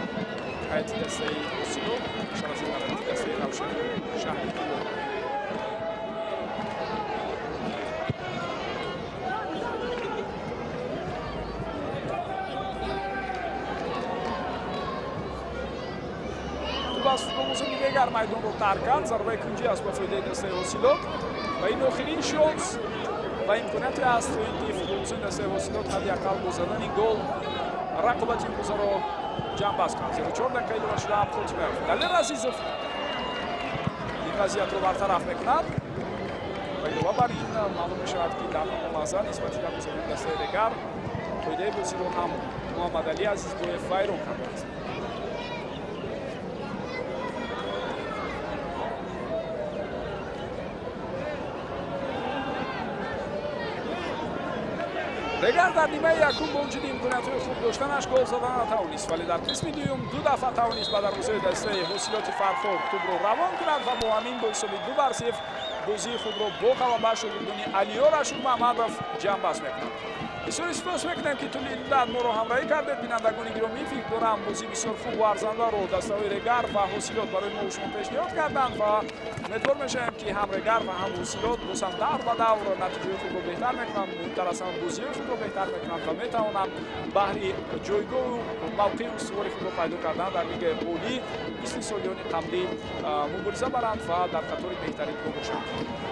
ҳайати дастаи осиё бештар аз ин дар ҳайати дастаи равшани шаҳри Гуло. Тубас футболбози дигар майдонро тарк кард. Зарбаи кунҷӣ аст ба фоидаи дастаи Ҳосилот ва ин охирин шонс ва имконияте аст то ин ки футболбозии дастаи Ҳосилот ҳадди ақал бо задани гол рақобати имрӯзаро ҷамъбаст кунад. 04 дақиқаи илова шуда хотима ёфт. Далер Азизов ин вазиятро бартараф мекунад ва илова бар ин маълум мешавад ки дар лаҳза нисбати дарвозабони дастаи Регар қоидаи бозиро ҳам Муҳаммадалӣ Азизбоев вайрон кардааст. Регар дар нимаи якум бо вуҷуди имкониятҳои хуб доштанаш гол задан натавонист, вале дар қисми дуюм ду дафъа тавонист ба дарвозаи дастаи Ҳосилоти Фарход тӯбро равон кунад ва бо ҳамин бо ҳисоби 2-0 бозии худро бо ғалаба шогирдони Алиё Рашид Маҳмадов ҷамъбаст мекунад. бисёр испос мекунем ки тӯли муддат моро ҳамроҳӣ кардед. Бинандагони гиромӣ, фикр дорам бозии бисёр хуб ва арзандаро дастаҳои Регар ва Ҳосилот барои мо шумо пешниҳод карданд ва умедвор мешавем ки ҳам Регар ва ҳам Ҳосилот бозам давр ба давр натиҷаи худро беҳтар мекунанд, муҳимтар аз ҳама бозиҳои худро беҳтар мекунанд ва метавонанд баҳри ҷойгоҳу мавқеи устувори худро пайдо кардан дар лигаи олӣ мисли солиёни қаблӣ мубориза баранд ва дар қатори беҳтаринҳо бошанд.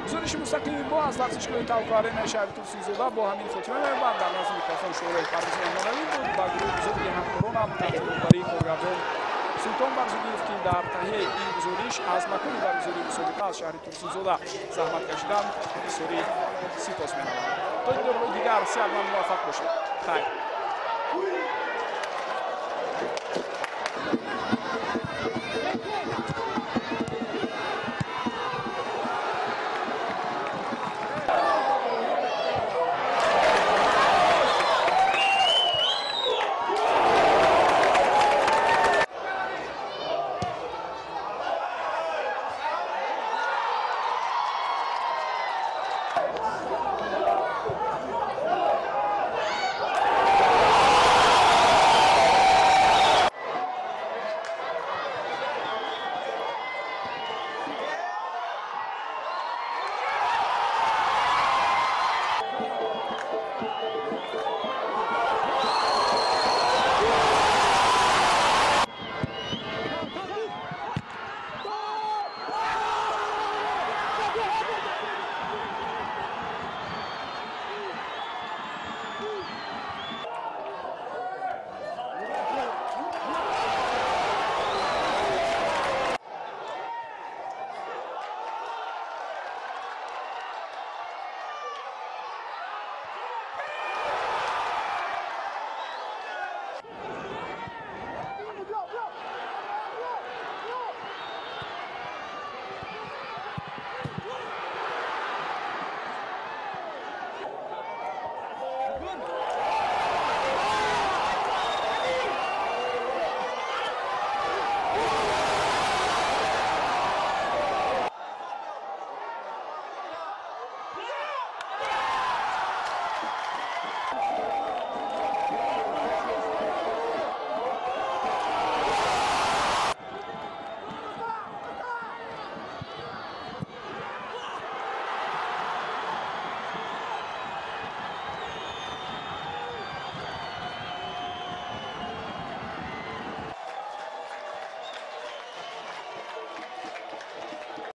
гузориши мустақими мо аз варзишгоҳи Тавқо Аренаи шаҳри Турсунзода бо ҳамин хотима меёбад. дар назди микрофон шӯрои Парвиз Меҳмонавӣ буд. ба гурӯҳи бузурги ҳамкоронам таҳти роҳбарии коргардон Султон Барзудиев ки дар таҳияи ин гузориш аз макони баргузории мусобиқа аз шаҳри Турсунзода заҳмат кашиданд бисёрӣ сипос менамоям. то дидорҳои дигар сеҳатманд муваффақ бошед. хайр.